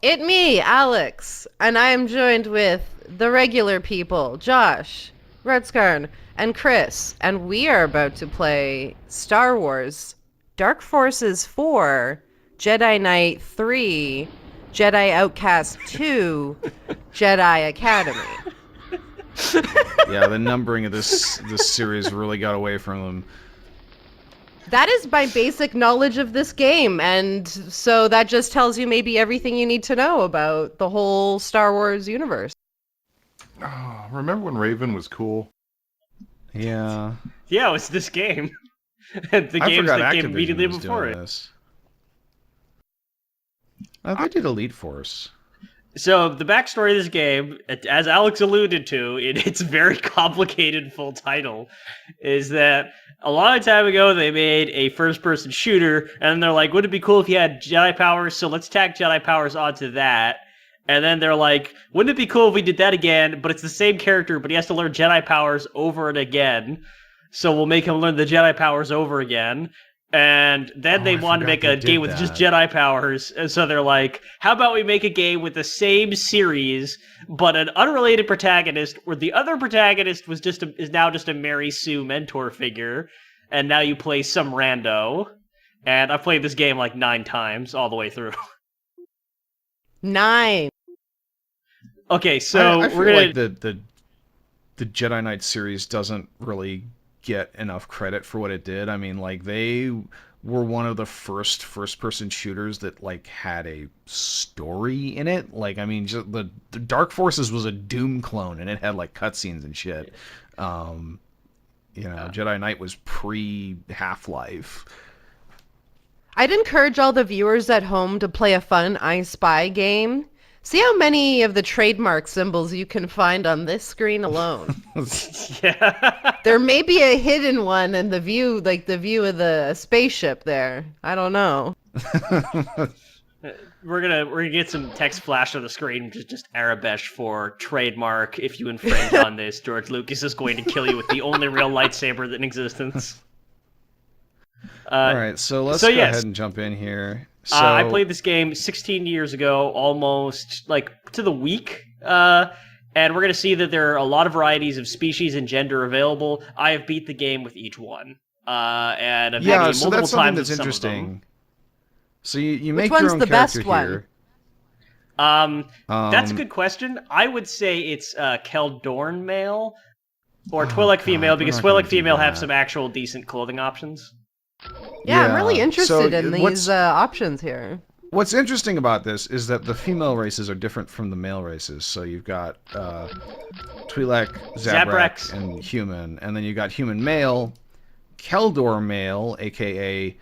It me, Alex, and I am joined with the regular people, Josh, Redskarn, and Chris, and we are about to play Star Wars Dark Forces 4, Jedi Knight 3, Jedi Outcast 2, Jedi Academy. Yeah, the numbering of this series really got away from them. That is my basic knowledge of this game, and so that just tells you maybe everything you need to know about the whole Star Wars universe. Oh, remember when Raven was cool? Yeah. Yeah, it was this game. The I games forgot that came Activision immediately was before doing it. this. Oh, they did Elite Force. So the backstory of this game, as Alex alluded to, in its very complicated full title, is that a long time ago they made a first-person shooter, and they're like, wouldn't it be cool if you had Jedi powers, so let's tack Jedi powers onto that. And then they're like, wouldn't it be cool if we did that again, but it's the same character, but he has to learn Jedi powers over and again, so we'll make him learn the Jedi powers over again. And then they wanted to make a game with just Jedi powers, and so they're like, how about we make a game with the same series, but an unrelated protagonist, where the other protagonist is now just a Mary Sue mentor figure, and now you play some rando. And I've played this game like 9 times all the way through. 9. Okay, so I feel we're gonna... like the Jedi Knight series doesn't really get enough credit for what it did. I mean, like, they were one of the first-person shooters that, like, had a story in it. Like, I mean, just the Dark Forces was a Doom clone, and it had, like, cutscenes and shit. Jedi Knight was pre-Half-Life. I'd encourage all the viewers at home to play a fun I Spy game. See how many of the trademark symbols you can find on this screen alone. Yeah. There may be a hidden one in the view, like the view of the spaceship there. I don't know. We're gonna get some text flash on the screen, which is just Arabesh for trademark. If you infringe on this, George Lucas is going to kill you with the only real lightsaber in existence. All right, so let's go ahead and jump in here. So I played this game 16 years ago, almost like to the week, and we're going to see that there are a lot of varieties of species and gender available. I have beat the game with each one, and I've beaten so multiple that's something times that's with interesting. So you make Which your one's own the character best one? here. That's a good question. I would say it's Keldorn male or Twi'lek female, because Twi'lek female have some actual decent clothing options. Yeah, I'm really interested in these what's options here. What's interesting about this is that the female races are different from the male races. So you've got Twi'lek, Zabrak, and human, and then you got human male, Keldor male, aka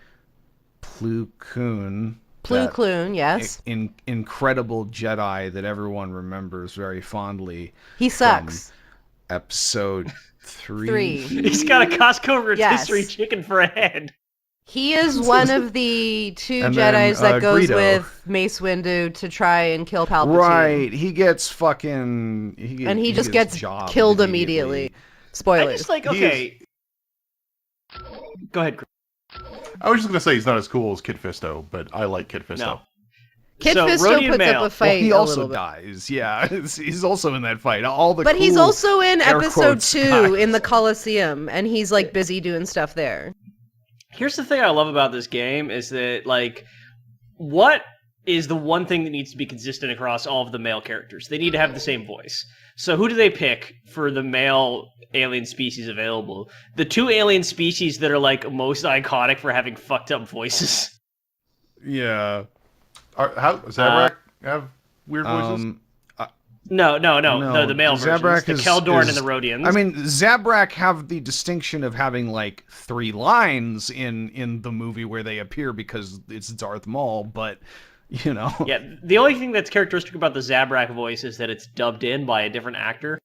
Plo Koon. Plo Koon, yes. Incredible Jedi that everyone remembers very fondly. He sucks. Episode 3. He's got a Costco rotisserie chicken for a head. He is one of the 2 Jedis that goes with Mace Windu to try and kill Palpatine. Right, he gets fucking... He just gets killed immediately. Spoilers. I just like, okay... Go ahead, Chris. I was just going to say he's not as cool as Kit Fisto, but I like Kit Fisto. No. Kit Fisto puts up a fight. He also dies. Yeah, he's also in that fight. But he's also in episode 2 in the Coliseum, and he's like busy doing stuff there. Here's the thing I love about this game is that, like, what is the one thing that needs to be consistent across all of the male characters? They need to have the same voice. So who do they pick for the male alien species available? The 2 alien species that are, like, most iconic for having fucked up voices. Yeah. How Zabrak have weird voices? No, the male versions. The Keldorn and the Rhodians. I mean, Zabrak have the distinction of having, like, 3 lines in the movie where they appear because it's Darth Maul, but, you know. Yeah, the only thing that's characteristic about the Zabrak voice is that it's dubbed in by a different actor.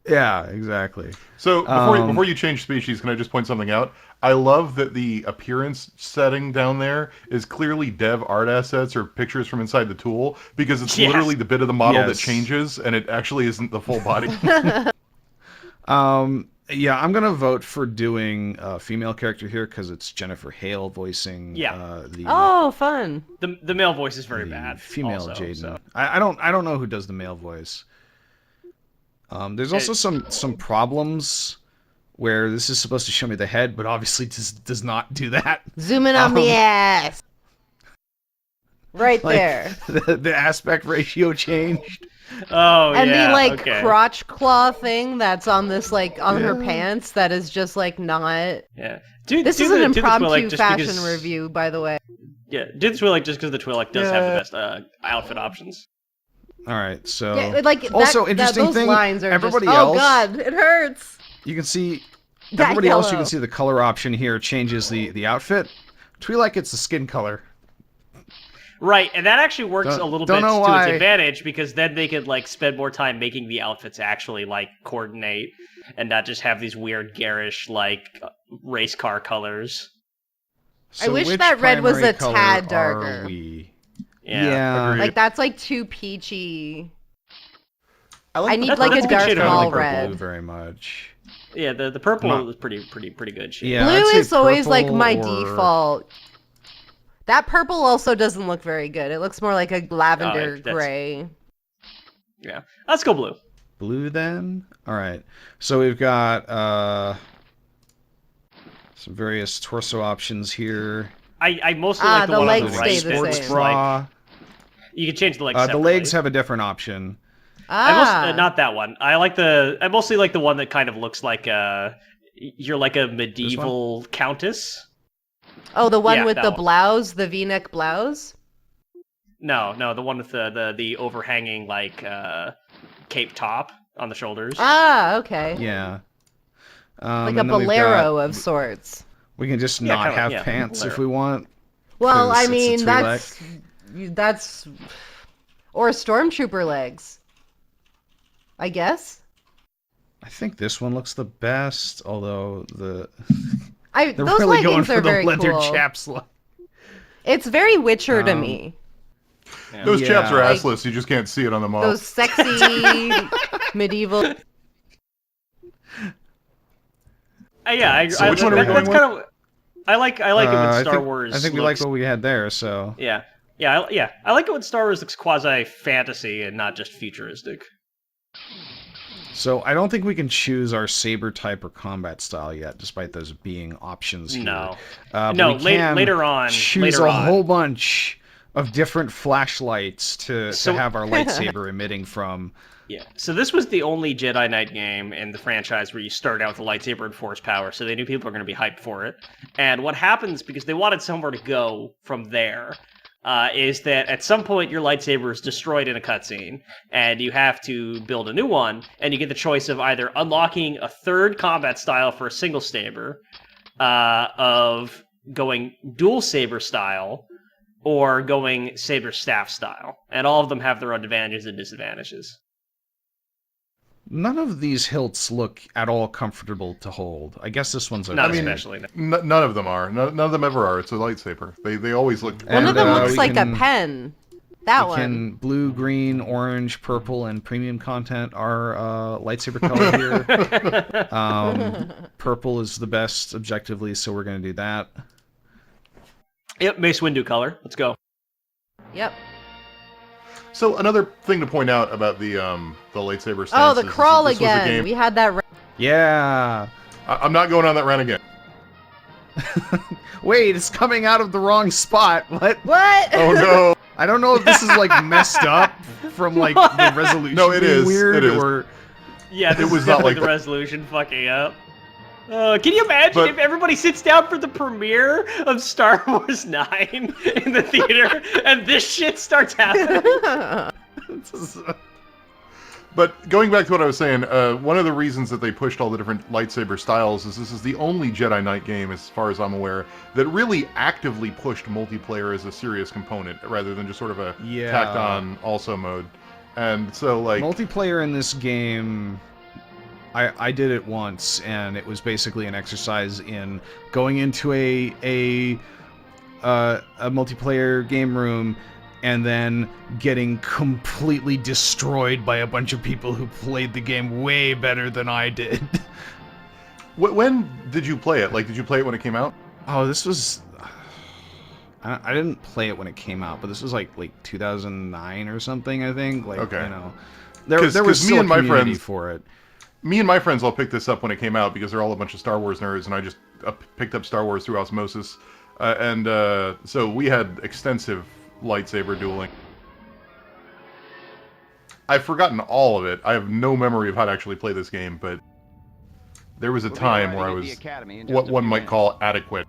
Yeah, exactly. So, before you change species, can I just point something out? I love that the appearance setting down there is clearly dev art assets or pictures from inside the tool, because it's literally the bit of the model that changes, and it actually isn't the full body. Yeah, I'm gonna vote for doing a female character here because it's Jennifer Hale voicing the Oh, fun. The male voice is very the bad. female also, Jaden. so. I don't know who does the male voice. There's also some problems where this is supposed to show me the head, but obviously does not do that. Zoom in on the ass. Right Like, there. the aspect ratio changed. Oh, And yeah. the like okay. crotch claw thing that's on this like on her pants that is just like not. Yeah. This is an impromptu fashion review, by the way. Yeah, do the Twi'lek just because the Twi'lek does have the best outfit options. All right, so Yeah, like also interesting those thing. lines are Everybody just, else, oh god, it hurts. you can see. That Everybody else, you yellow. can see the color option here changes the outfit. Twi'lek, it's the skin color. Right, and that actually works a little bit don't know to why. its advantage because then they could like spend more time making the outfits actually like coordinate and not just have these weird garish like race car colors. I So wish which that red was primary a color tad are darker. we? Yeah, agreed. Like that's like too peachy. I need That's like a good dark shade of mall purple. red. Blue very much. Yeah, the purple Not- is pretty good shade. Yeah, Blue I'd say is always like purple my or- default. That purple also doesn't look very good. It looks more like a lavender that's- gray. Yeah, let's go blue. Blue then? All right. So we've got some various torso options here. I mostly like the the one on legs the stay right. the that's same. like Bra. you can change the legs. The separately. legs have a different option. Not that one. I mostly like the one that kind of looks like you're like a medieval countess. Oh, the one Yeah, with that the one. blouse, the V-neck blouse? No, the one with the overhanging like cape top on the shoulders. Ah, okay. Yeah. Like and a then we've bolero got- of sorts. We can just Yeah, not kinda like- have yeah, pants bolero. if we want. Well, 'cause I it's a mean, Twi'lek. that's or stormtrooper legs. I guess. I think this one looks the best, although they're Those really going leggings for are the very leather cool. chaps look. It's very Witcher to me. Those chaps are Like- assless. You just can't see it on the model. Those sexy medieval. Yeah, So which one are we that's going kind of. I like it when I Star think, Wars. I think we looks, like what we had there, so. Yeah. I like it when Star Wars looks quasi fantasy and not just futuristic. So I don't think we can choose our saber type or combat style yet, despite those being options here. No. But No, we can later on- choose later a on. whole bunch of different flashlights to So- have our lightsaber emitting from. Yeah. So this was the only Jedi Knight game in the franchise where you start out with a lightsaber and force power, so they knew people were going to be hyped for it. And what happens, because they wanted somewhere to go from there, is that at some point your lightsaber is destroyed in a cutscene, and you have to build a new one, and you get the choice of either unlocking a third combat style for a single saber, of going dual saber style, or going saber staff style. And all of them have their own advantages and disadvantages. None of these hilts look at all comfortable to hold. I guess this one's okay. Not especially. None of them are. None of them ever are. It's a lightsaber. They always look. One of And, them uh, looks we like can- a pen. That We one. can blue, green, orange, purple, and premium content are lightsaber color here. Purple is the best objectively, so we're going to do that. Yep, Mace Windu color. Let's go. Yep. So another thing to point out about the lightsaber stance. Oh, the is crawl this was a again. game- We had that. Yeah. I'm not going on that run again. Wait, it's coming out of the wrong spot. What? What? Oh no! I don't know if this is like messed up from like the resolution. No, it being is. weird It is. or Yeah, this was is not definitely like the that. resolution fucking up. Can you imagine But- if everybody sits down for the premiere of Star Wars 9 in the theater and this shit starts happening? But going back to what I was saying, one of the reasons that they pushed all the different lightsaber styles is this is the only Jedi Knight game, as far as I'm aware, that really actively pushed multiplayer as a serious component, rather than just sort of a Yeah. tacked on also mode. And so, like, multiplayer in this game. I did it once, and it was basically an exercise in going into a multiplayer game room and then getting completely destroyed by a bunch of people who played the game way better than I did. When did you play it? Like, did you play it when it came out? Oh, this was. I didn't play it when it came out, but this was like 2009 or something. I think. Like, Okay. you know, there was still a community for it. Me and my friends all picked this up when it came out because they're all a bunch of Star Wars nerds, and I just picked up Star Wars through osmosis, so we had extensive lightsaber dueling. I've forgotten all of it. I have no memory of how to actually play this game, but there was a time where I was what one might call adequate.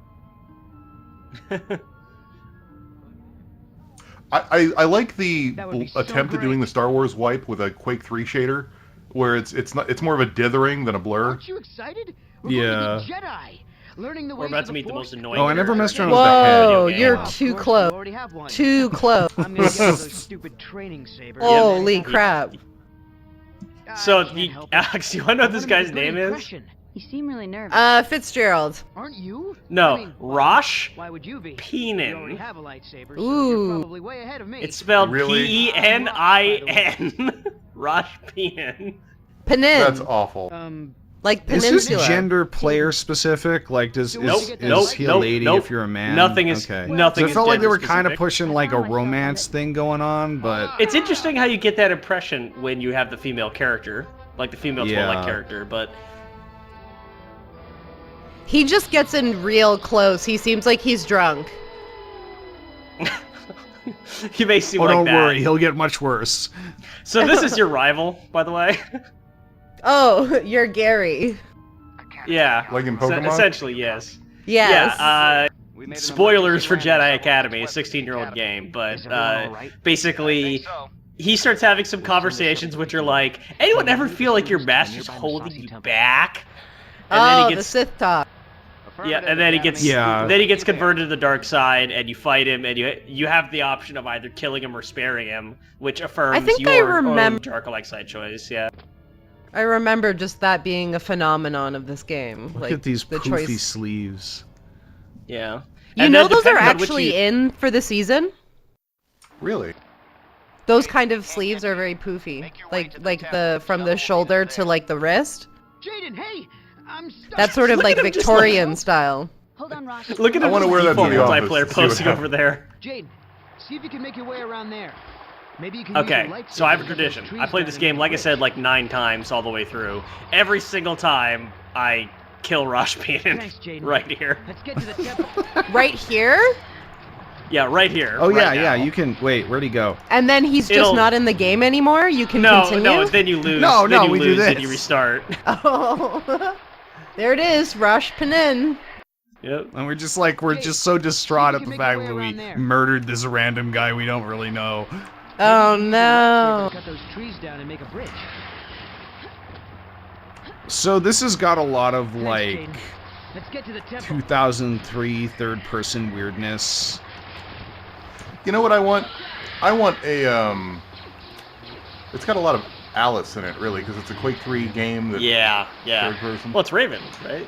I like the attempt at doing the Star Wars wipe with a Quake 3 shader, where it's more of a dithering than a blur. Aren't you excited? We're Yeah. going to be Jedi, learning the We're ways about of to meet the Force most annoying. Oh, I never character messed in around with the head. Whoa, video you're game. too Of course, close. you already have one. Too close. I'm gonna get those stupid training sabers. Holy crap. So, I can't help it. Alex, you want to know what this I wanna guy's make a good name is? impression. You seem really nervous. Fitzgerald. Aren't you? No, I mean, Rosh why would you be? Penin. You already have a lightsaber, so Ooh. you're probably way ahead of me. It's spelled Really? P-E-N-I-N. Rosh Penin. Penin. That's awful. Like Is this peninsula. gender player specific? Like, is he a lady if you're a man? Nothing is. Okay. Nothing So it is felt like they were gender kind of specific. pushing like a romance thing going on, but It's interesting how you get that impression when you have the female character, like the female Twilight Yeah. character, but He just gets in real close. He seems like he's drunk. he may seem oh, like don't that. worry, he'll get much worse. So this is your rival, by the way. Oh, you're Gary. Yeah. Like in Es- Pokemon? essentially, yes. Yes. Yeah. Spoilers for Jedi Academy, a 16-year-old game, but basically. He starts having some conversations which are like, anyone ever feel like your master's holding you back? And oh, then he the gets Sith talk. yeah, and then he gets Yeah. then he gets converted to the dark side, and you fight him, and you have the option of either killing him or sparing him, which affirms think I your own remember- dark light side choice. Yeah, I remember just that being a phenomenon of this game. Look like at these the poofy choice. sleeves. yeah. You And know then those are depending on which actually you- in for the season? Really? Those kind of sleeves are very poofy. Like the from the shoulder to like the wrist. Jaden, hey! I'm stuck. That's sort of Look like at him just Victorian style. Hold on, Rosh. Look at I him wanna just wear that to default the office multiplayer to see what posting over happens. there. Jaden, see if you can make your way around there. Maybe you can Okay, use your lightsaber so I have a to get tradition. those trees I played down this and game, make a like I said, bridge. like 9 times all the way through. Every single time, I kill Rosh Penin Thanks, Jaden. right here. Let's get to the temple. Right here? Yeah, right here. Oh right yeah, now. you can wait. Where'd he go? And then he's just It'll- not in the game anymore? You can No, continue? no, then you lose. No, then no, you we do lose, then this. you restart. Oh. There it is, Rosh Penin. Yep. And we're just so distraught you at can the make fact your that way we around there. murdered this random guy we don't really know. Oh Maybe you can use your no. lightsaber to cut those trees down and make a bridge. So this has got a lot of Thanks, like Jaden. Let's get to the temple. 2003 third-person weirdness. You know what I want? I want a It's got a lot of Alice in it, really, because it's a Quake 3 game that Yeah, third yeah. person. Well, it's Raven, right?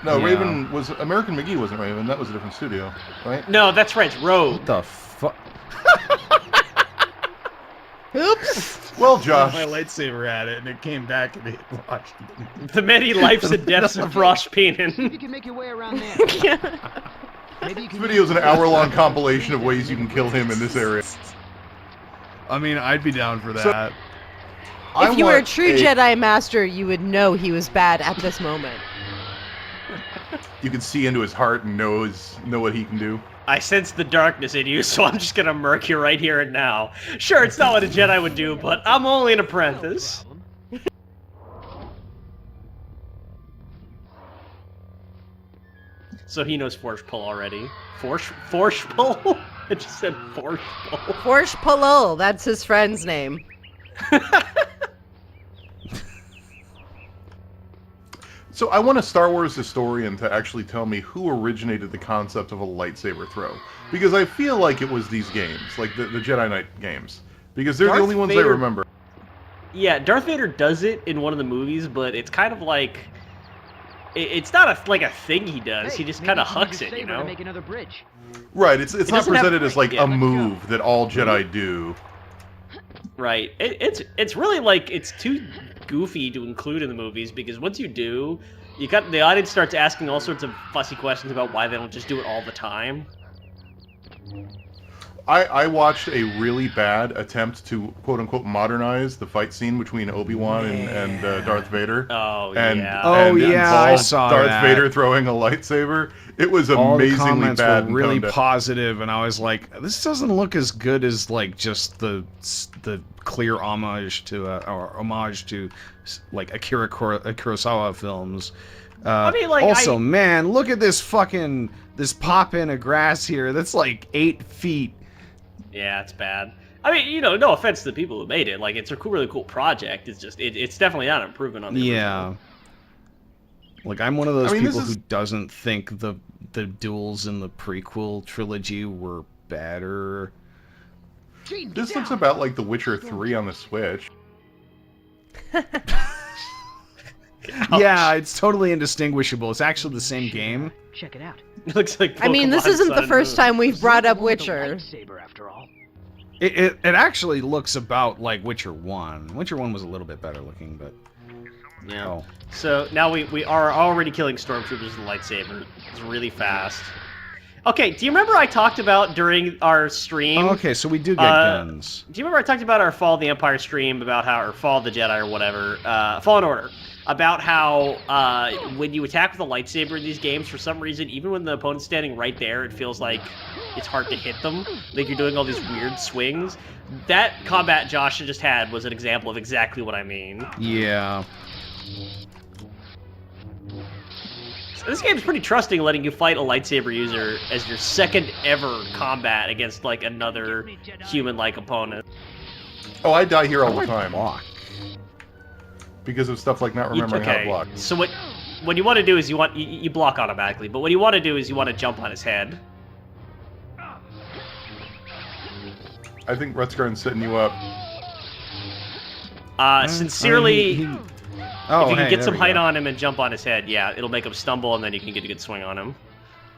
No, Yeah. Raven was American McGee wasn't Raven. That was a different studio, right? No, that's right. It's Rogue. What the fuck? Oops. Well, Josh, My lightsaber at it, and it came back and it launched. The many lives and deaths of Rosh See if you Penin. can make your way around there. Maybe you this can video is use an your hour-long compilation of ways you can kill him in this area. I mean, I'd be down for So- that. I If you were a want true Jedi Master, you would know he was bad at this moment. You can see into his heart and know what he can do. I sense the darkness in you, so I'm just gonna murk you right here and now. Sure, it's not what a Jedi would do, but I'm only an apprentice. So he knows Force Pull already. Force Pull? I just said Force Pull. Forsh Palul, that's his friend's name. So I want a Star Wars historian to actually tell me who originated the concept of a lightsaber throw. Because I feel like it was these games, like the Jedi Knight games. Because they're Darth the only ones I Vader- remember. Yeah, Darth Vader does it in one of the movies, but it's kind of like... It's not like a thing he does, Hey, he just maybe kind of you can use hucks your it, you saber to know? make another bridge. Right, it's not doesn't have- presented as like yeah, a let's go. move that all Jedi do. Right. It's really like it's too goofy to include in the movies because once you do, you got the audience starts asking all sorts of fussy questions about why they don't just do it all the time. I watched a really bad attempt to quote-unquote modernize the fight scene between Obi-Wan and Darth Vader. Oh, and, yeah. Oh, and yeah, involved I saw Darth that. Vader throwing a lightsaber. It was All the amazingly comments bad were and really toned down. positive, and I was like, "This doesn't look as good as like just the clear homage to like Akira Kurosawa films." I mean, like, also, man, look at this pop in of grass here. That's like 8 feet. Yeah, it's bad. I mean, you know, no offense to the people who made it. Like, it's a really cool project. It's just, it's definitely not an improvement on the original. Like, I'm one of those people this is- who doesn't think the duels in the prequel trilogy were better. This looks about like The Witcher 3 on the Switch. Yeah, it's totally indistinguishable. It's actually the same game. Check it out. It looks like I mean, this Pokemon isn't Sun the and first Moon. time we've brought up With a Witcher. lightsaber, after all. It actually looks about like Witcher 1. Witcher 1 was a little bit better looking, but... Yeah. Oh. So now we are already killing stormtroopers with a lightsaber. It's really fast. Okay, do you remember I talked about during our stream? Oh, okay, so we do get guns. Do you remember I talked about our Fall of the Empire stream about how, or Fall of the Jedi or whatever, Fallen Order, about how when you attack with a lightsaber in these games, for some reason, even when the opponent's standing right there, it feels like it's hard to hit them. Like you're doing all these weird swings. That combat Josh just had was an example of exactly what I mean. Yeah. So this game's pretty trusting, letting you fight a lightsaber user as your second ever combat against like another human-like opponent. Oh, I die here all the time Block. because of stuff like not remembering how to block. So what you want to do is you block automatically, but what you want to do is you want to jump on his head. I think Rutskarn's setting you up. Sincerely, Oh, if you can hey, get there some we height go. on him and jump on his head, yeah, it'll make him stumble, and then you can get a good swing on him.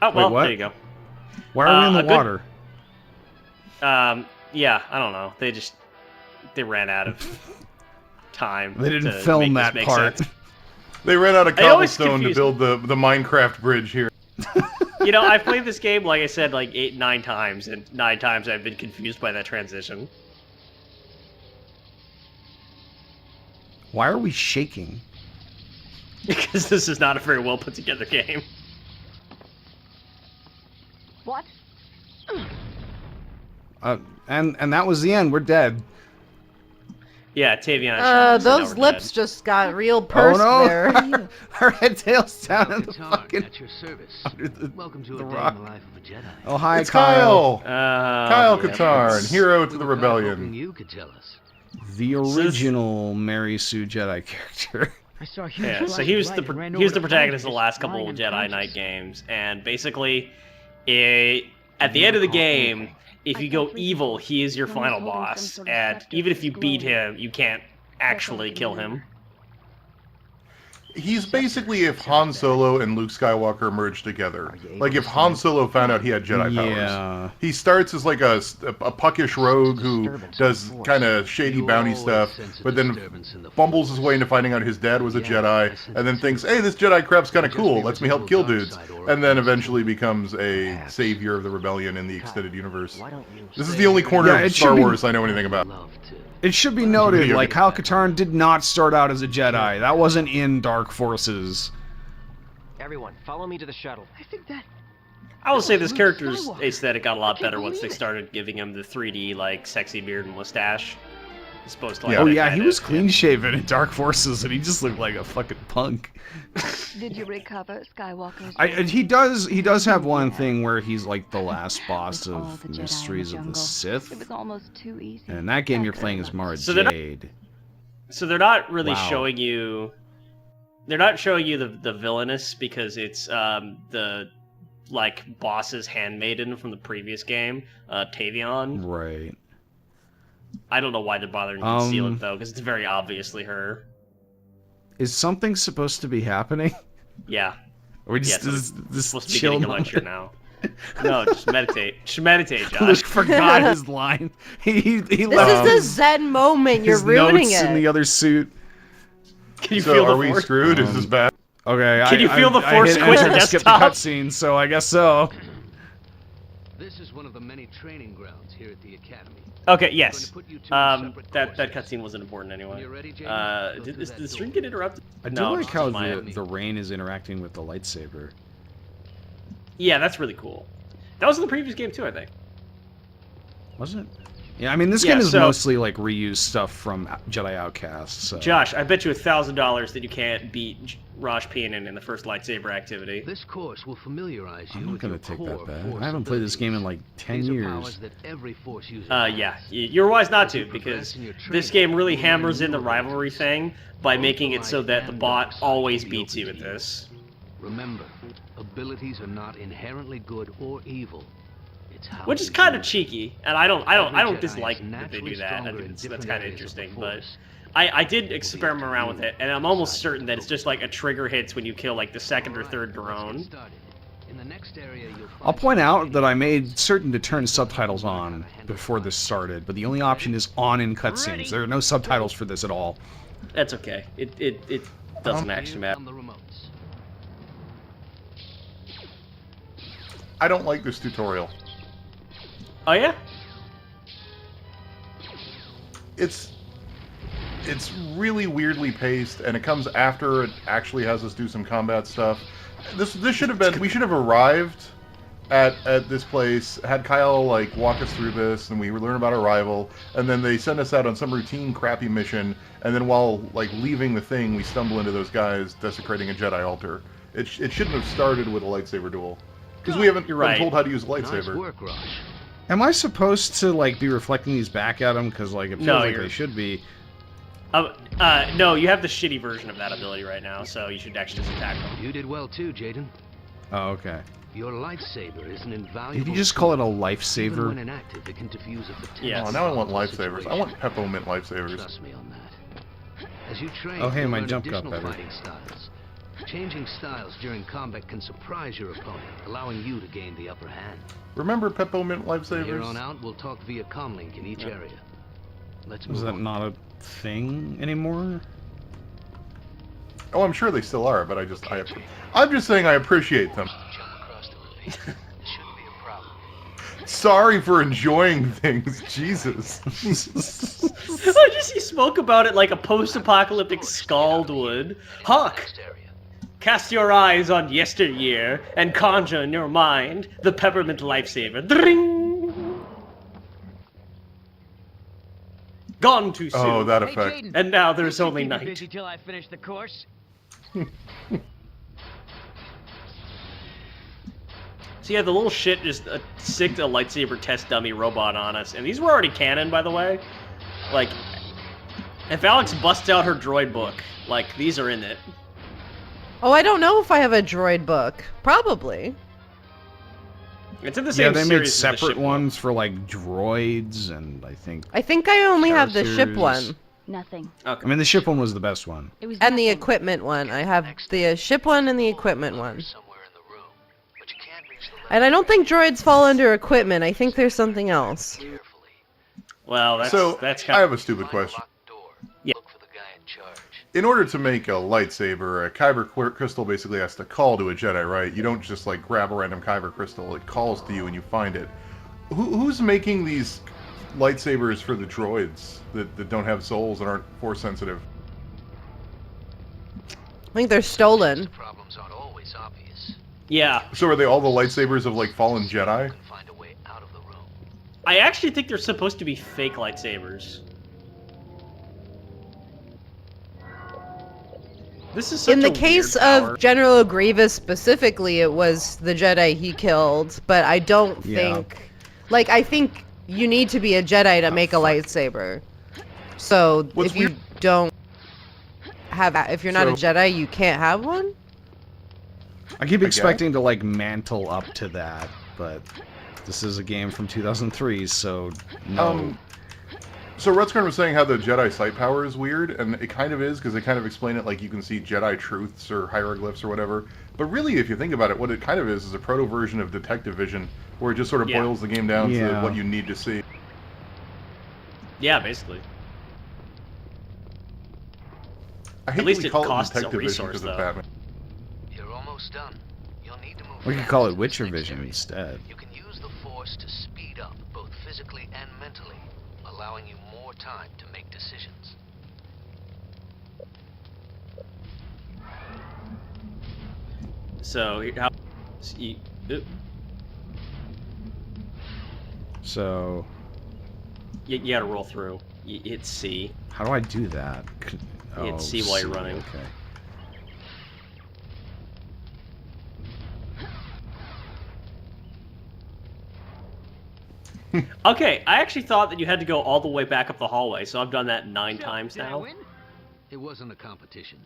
Oh, Wait, well, what? there you go. Why are we in a the good- water? Yeah, I don't know. They ran out of time. They didn't to film make that this make part. sense. They ran out of I always cobblestone to confuse- build the Minecraft bridge here. You know, I've played this game, like I said, like 8-9 times, and 9 times I've been confused by that transition. Why are we shaking? Because this is not a very well put together game. What? And that was the end. We're dead. Yeah, Tavion. and Sean, so now Those we're lips dead. just got real pursed no. there. Our head tails down in the Katarn, fucking... at your service. under the- Welcome to the a day rock. in the life of a Jedi. Oh, hi, It's Kyle. Kyle Yeah, Katarn, hero to We the were kind of hoping rebellion. you could tell us. The original Mary Sue Jedi character. I saw a huge Yeah, so flash he of was light the and ran he was over the to protagonist of find the us, last couple lying of Jedi Knight unconscious. games, and basically, at the end of the game, if you go evil, he is your final boss, and even if you beat him, you can't actually kill him. He's basically if Han Solo and Luke Skywalker merged together. Like if Han Solo found out he had Jedi powers. Yeah. He starts as like a puckish rogue who does kind of shady bounty stuff, but then bumbles his way into finding out his dad was a Jedi, and then thinks, hey, this Jedi crap's kind of cool, lets me help kill dudes, and then eventually becomes a savior of the rebellion in the extended universe. This is the only corner Yeah, of it Star should be- Wars I know anything about. Love to. It should be noted, Video like, game. Kyle Katarn did not start out as a Jedi. That wasn't in Dark Forces. Everyone, follow me to the shuttle. I think that. I will say this Luke character's Skywalker. aesthetic got a lot I can't better once they believe it. started giving him the 3D like sexy beard and mustache. As opposed to like Yeah. Oh that yeah, he kinda- was clean shaven in Dark Forces, and he just looked like a fucking punk. Did you recover Skywalker's? He does have one thing where he's like the last boss With all of the Jedi in the Mysteries of the jungle, Sith. It was almost too easy. And in that game, you're After playing I as left. Mara So they're not- Jade. So they're not really Wow. showing you. They're not showing you the villainous because it's the like boss's handmaiden from the previous game, Tavion. Right. I don't know why they're bothering to conceal Um, it though, because it's very obviously her. Is something supposed to be happening? Yeah, Or we just Yeah, so this supposed to be chill getting a moment? lecture now. No, just meditate. Just meditate, Luke Josh. forgot his line. He This left is the Zen moment. You're his ruining notes it. in the other suit. Can you So feel the are we force? screwed? Is this bad? Okay, Can you feel the I force hit quit enter the to skip the desktop? cutscene, so I guess so. This is one of the many training grounds here at the academy. Okay, yes. Going to put you two in separate That courses. cutscene wasn't important anyway. When you're ready, Jaden, go Did through the that stream door. get interrupted? I do No, like it's how just my- the rain is interacting with the lightsaber. Yeah, that's really cool. That was in the previous game too, I think. Was it? Yeah, I mean, this Yeah, game is so- mostly like reused stuff from Jedi Outcast. So. Josh, I bet you $1,000 that you can't beat Rosh Penin in the first lightsaber activity. This course will familiarize you I'm not with gonna your take core that bad. force I haven't played this game in abilities. like 10 These are years. powers that every force user Yeah, has. you're wise not to, As you because progress in your this training, game really you'll learn hammers in the new rivalry abilities. thing by Both making the it so light that the and bot dark side always will be beats you open at to this. Remember, abilities are not inherently good or evil. It's how Which is you kind of use them. cheeky, and I don't Every Jedi dislike is that they do naturally that. I stronger think in that's different kind of areas of the interesting, but Force. I did experiment around with it, and I'm almost certain that it's just like a trigger hits when you kill like the second or third drone. I'll point out that I made certain to turn subtitles on before this started, but the only option is on in cutscenes. There are no subtitles for this at all. That's okay. It doesn't actually matter. I don't like this tutorial. Oh yeah? It's really weirdly paced, and it comes after it actually has us do some combat stuff. This should have been. We should have arrived at this place, had Kyle like walk us through this, and we learn about our rival, and then they send us out on some routine crappy mission, and then while like leaving the thing, we stumble into those guys desecrating a Jedi altar. It shouldn't have started with a lightsaber duel, because we haven't You're been right. told how to use a Nice lightsaber. work, Rosh. Am I supposed to like be reflecting these back at them? Because like it feels No, like you're- they should be. No, you have the shitty version of that ability right now, so you should actually just attack them. You did well too, Jaden. Oh, okay. Your lightsaber is an invaluable. Did you just call it a tool. Even when lifesaver? inactive, it can diffuse a potential. Yes. Oh, now I want lifesavers. situation. I want peppermint lifesavers. Trust me on that. As you train, Oh, hey, you'll my learn jump got additional better. fighting styles. Changing styles during combat can surprise your opponent, allowing you to gain the upper hand. Remember peppermint From here on lifesavers? out, we'll talk via comlink in each area. Let's move Is that on. not a thing anymore? Oh, I'm sure they still are, but I'm just saying I appreciate them. Jump across the ravine. This shouldn't be a problem. Sorry for enjoying things, Jesus. I just see smoke about it like a post-apocalyptic scald would. Hawk, Next area. cast your eyes on yesteryear and conjure in your mind the peppermint lifesaver. Dring! Gone too soon. Oh, that Hey, effect. Jaden. And now there's You only keep me night. busy till I finish the course. So yeah, the little shit just sicked a lightsaber test dummy robot on us, and these were already canon, by the way. Like, if Alex busts out her droid book, like these are in it. Oh, I don't know if I have a droid book. Probably. It's in the Yeah, same they series made as the separate ship book. ones for like droids, and I think I only have the ship Characters. one. Nothing. I mean the ship one was the best one. It was And the nothing. equipment one. I have the ship one and the equipment one. Somewhere in the room, but you can't reach the And I don't think droids fall under equipment. I think there's something else. carefully. Well, that's So, that's I kind have a stupid question. Locked door. Yeah. Look for the guy in charge. In order to make a lightsaber, a kyber crystal basically has to call to a Jedi, right? You don't just like grab a random kyber crystal; it calls to you and you find it. Who's making these lightsabers for the droids that don't have souls and aren't force sensitive? I think they're stolen. Problems aren't always obvious. Yeah, So are they all the lightsabers of like fallen Jedi? You can find a way out of the room. I actually think they're supposed to be fake lightsabers. This is such In the a case weird power. of General Grievous specifically, it was the Jedi he killed, but I don't Yeah. think... Like, I think you need to be a Jedi to make a lightsaber. So, What's if you don't have... If you're not a So- Jedi, you can't have one? I keep guess. expecting to like mantle up to that, but this is a game from 2003, so no. So Rutskarn was saying how the Jedi sight power is weird, and it kind of is, because they kind of explain it like you can see Jedi truths or hieroglyphs or whatever. But really, if you think about it, what it kind of is a proto-version of detective vision, where it just sort of boils the game down to what you need to see. Yeah, basically. I hate At least that we it call it costs a detective vision resource, because of though. Batman. You're almost done. You'll need to move We could fast call it in this Witcher next Vision area. instead. You can use the Force to speed up, both physically and mentally, allowing you more time to make decisions. So, how... So, You gotta roll through. You hit C. how do I do that? Hit C while you're running. Okay. Okay, I actually thought that you had to go all the way back up the hallway, so I've done that 9 times Did I now. win? It wasn't a competition.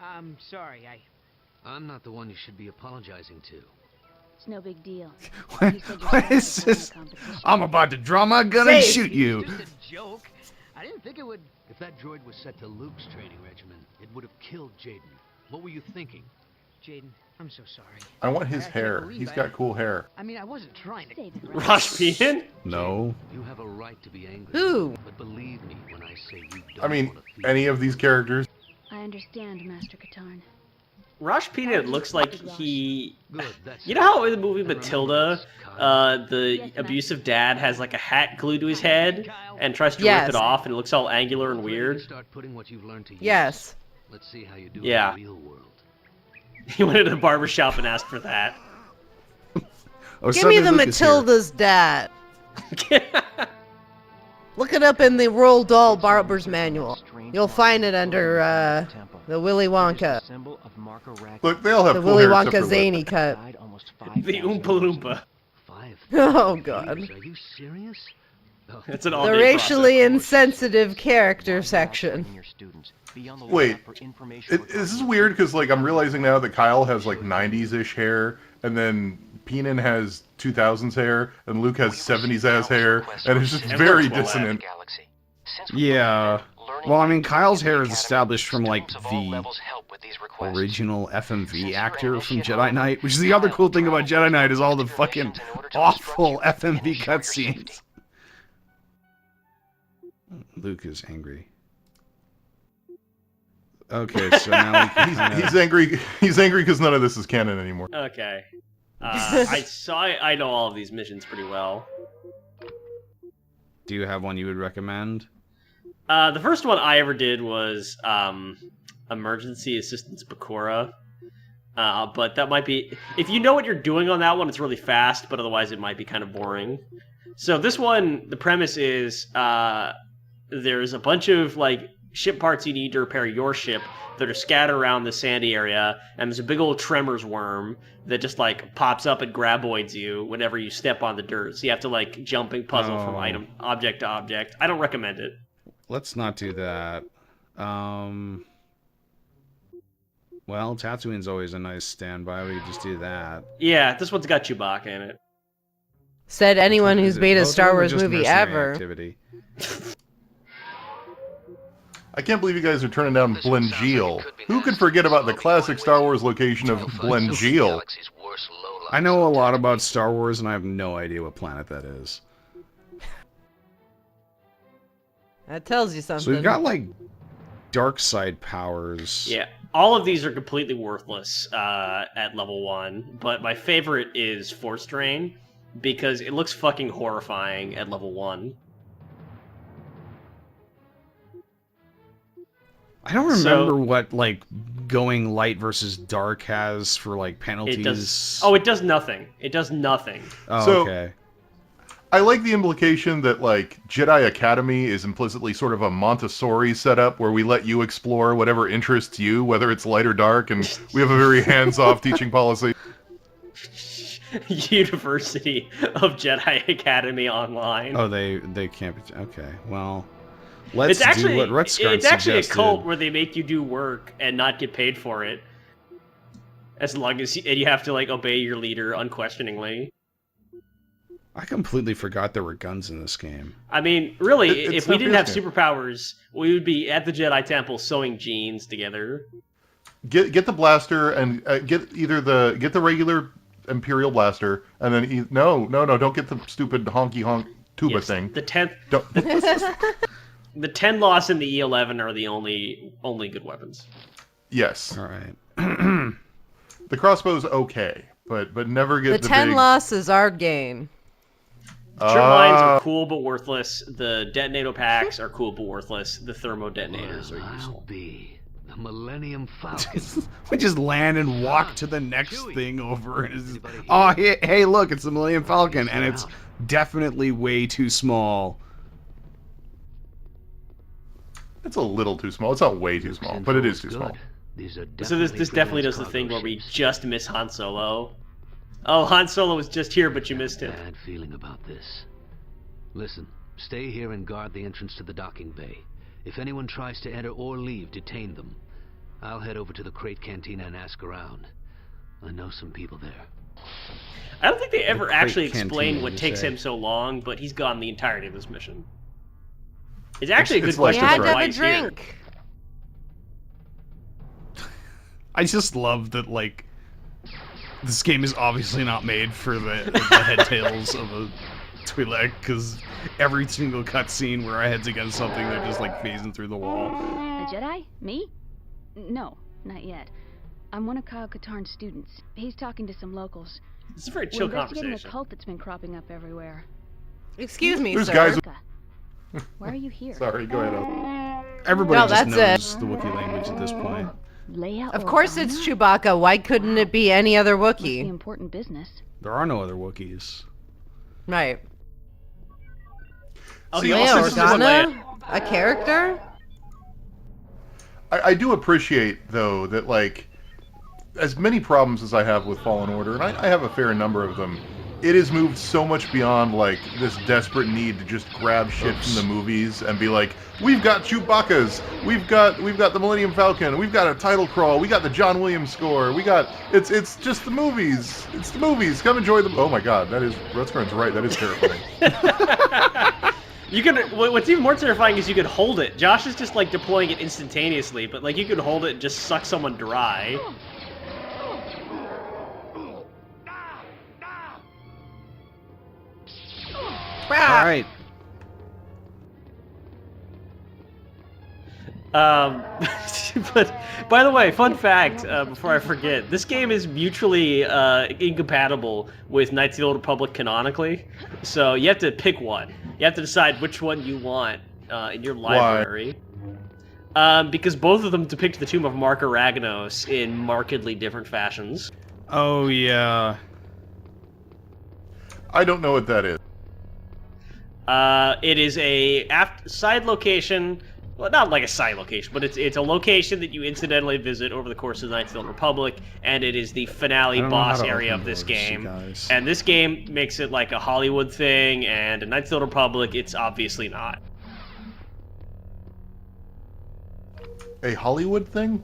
I'm sorry, I'm not the one you should be apologizing to. It's no big deal. What, You said what yourself is it wasn't this? a competition. I'm about to draw my gun and Safe. shoot you. Just a joke. I didn't think it would... If that droid was set to Luke's training regimen, it would have killed Jaden. What were you thinking? Jaden, I'm so sorry. I want his I can't hair. believe He's I- got cool hair. I mean, I wasn't trying to... Save it, right? Rosh Penin? No. You have a right to be angry. Who? But believe me when I say you don't I mean, want to feel any of these characters. I understand, Master Katarn. Rosh Penin looks like he... Good, that's You know how in the movie Matilda, the Yes, abusive dad has like a hat glued to his head and tries to Yes. rip it off and it looks all angular and weird? Start putting what you've learned to use. Yes. Let's see how you do Yeah. in the real world. He went into the barbershop and asked for that. Oh, Give me Sunday the Luke is here. Matilda's dad. Look it up in the Roald Dahl Barber's Manual. You'll find it under the Willy Wonka. Look, they all have The cool Willy hair except Wonka for Luke. zany cut. The Oompa Loompa. 5 Oh god. years? Are you serious? Oh, It's an The all-day racially process. insensitive character section. Wait, is this weird? Because like I'm realizing now that Kyle has like 90s-ish hair, and then Penin has 2000s hair, and Luke has 70s-ass hair, and it's just And very Luke's well dissonant. Yeah. Well, I mean, Kyle's hair is established from, like, the original FMV actor from Jedi Knight, which is the other cool thing about Jedi Knight is all the fucking awful FMV cutscenes. Luke is angry. Okay, so now we can He's angry. He's angry because none of this is canon anymore. Okay. I know all of these missions pretty well. Do you have one you would recommend? The first one I ever did was Emergency Assistance Bakura. But that might be... If you know what you're doing on that one, it's really fast, but otherwise it might be kind of boring. So this one, the premise is there's a bunch of like ship parts you need to repair your ship that are scattered around the sandy area, and there's a big old tremors worm that just like pops up and graboids you whenever you step on the dirt. So you have to like jumping puzzle from object to object. I don't recommend it. Let's not do that. Well, Tatooine's always a nice standby. We could just do that. Yeah, this one's got Chewbacca in it. Said anyone who's Is it made a both of Star them or Wars just movie mercenary ever. activity? I can't believe you guys are turning down Blengeel. Who could forget about the classic Star Wars location of Blengeel? I know a lot about Star Wars, and I have no idea what planet that is. That tells you something. So we've got, like, dark side powers. Yeah, all of these are completely worthless at level 1, but my favorite is Force Drain, because it looks fucking horrifying at level 1. I don't remember what, like, going light versus dark has for, like, penalties. It does. Oh, it does nothing. It does nothing. Oh, So- okay. I like the implication that, like, Jedi Academy is implicitly sort of a Montessori setup where we let you explore whatever interests you, whether it's light or dark, and we have a very hands-off teaching policy. University of Jedi Academy Online. Oh, they can't be... Okay, well... Let's It's actually do what Rutskarn it's actually a suggested. cult where they make you do work and not get paid for it, as long as and you have to like obey your leader unquestioningly. I completely forgot there were guns in this game. I mean, really, It's if we no didn't have PS game. superpowers, we would be at the Jedi Temple sewing jeans together. Get the blaster and get the regular Imperial blaster, and then no, don't get the stupid honky honk tuba Yes, thing. The 10th, Don't, the 10 loss and the E11 are the only good weapons. yes, All right. the crossbow's okay, but never get The the 10 big. losses are gain. Mines are cool but worthless. The detonator packs are cool but worthless. The thermo detonators are I'll useful. be the Millennium Falcon. We just land and walk to the next thing over, and it's just, oh, hey, look, it's the Millennium Falcon, and it's definitely way too small. It's a little too small. It's not way too small, but it is too small. These are So this definitely does the thing where we just miss Han Solo. Oh, Han Solo was just here, but you missed him. Bad feeling about this. Listen, stay here and guard the entrance to the docking bay. If anyone tries to enter or leave, detain them. I'll head over to the Crate Cantina and ask around. I know some people there. I don't think they ever Crate actually Cantina, explain what you takes say? him so long, but he's gone the entirety of this mission. It's actually It's a good like We question. this, had to right? have a why he's here. drink. I just love that, like, this game is obviously not made for the head tails of a Twi'lek, because every single cutscene where our head's against something, they're just, like, phasing through the wall. A Jedi? Me? No, not yet. I'm one of Kyle Katarn's students. He's talking to some locals. It's a very We're chill investigating a conversation. cult that's been cropping up everywhere. Excuse me, There's sir. guys- Why are you here? Sorry, go ahead. Everybody No, just that's knows the Wookiee language at this point. Leia Of course it's Chewbacca. Why couldn't it be any other Must be Wookiee? important business. There are no other Wookiees. Right. Oh, See, he Leia also says Leia. Organa? A character? I do appreciate, though, that, like, as many problems as I have with Fallen Order, and I have a fair number of them, it has moved so much beyond, like, this desperate need to just grab shit from the movies and be like, we've got Chewbacca's, we've got the Millennium Falcon, we've got a title crawl, we got the John Williams score, it's just the movies, it's the movies, come enjoy them. Oh my god, that is, Rutskarn's right, that is terrifying. You could. What's even more terrifying is you could hold it. Josh is just like deploying it instantaneously, but like you could hold it and just suck someone dry. All right. But by the way, fun fact before I forget, this game is mutually incompatible with Knights of the Old Republic canonically, so you have to pick one. You have to decide which one you want in your library. Because both of them depict the tomb of Mark Aragnos in markedly different fashions. Oh, yeah. I don't know what that is. It is a side location. Well, not like a side location, but it's a location that you incidentally visit over the course of the Knights of the Old Republic, and it is the finale I don't know boss how to area open of this those, you game. guys. And this game makes it like a Hollywood thing, and a Knights of the Old Republic, it's obviously not. A Hollywood thing?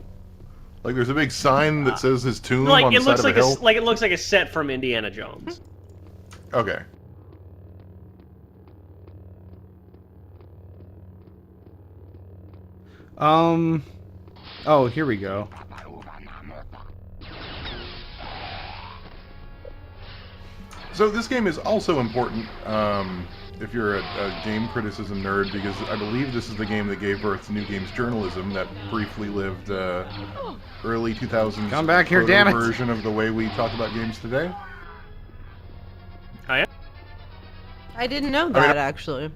Like there's a big sign that says his tomb Like on the it side looks of like a hill? it looks like a set from Indiana Jones. Okay. Oh, here we go. So this game is also important if you're a game criticism nerd, because I believe this is the game that gave birth to new games journalism that briefly lived early 2000s Come back here, damn it. version of the way we talk about games today. Oh yeah. I didn't know that, actually.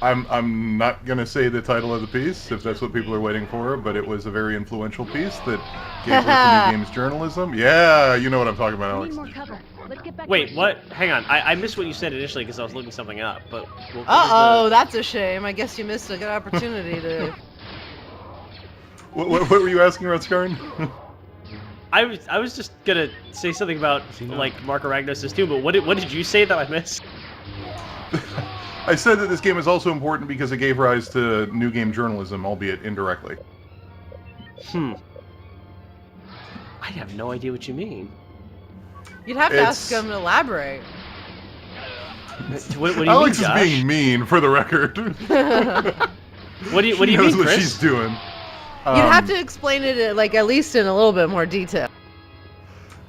I'm not gonna say the title of the piece if that's what people are waiting for, but it was a very influential piece that gave birth to new games journalism. Yeah, you know what I'm talking about, We need Alex. more cover. Let's get back Wait, to what? Hang on. I missed what you said initially because I was looking something up. But what was Uh-oh, that's a shame. I guess you missed a good opportunity to... What were you asking, Rutskarn? I was just gonna say something about like Mark Aragnos' too, but what did you say that I missed? I said that this game is also important because it gave rise to new game journalism, albeit indirectly. I have no idea what you mean. You'd have to ask It's- him to elaborate. What do you Alex mean, is Josh? being mean, for the record. What do you She knows mean, what Chris? she's doing. You'd have to explain it, like, at least in a little bit more detail.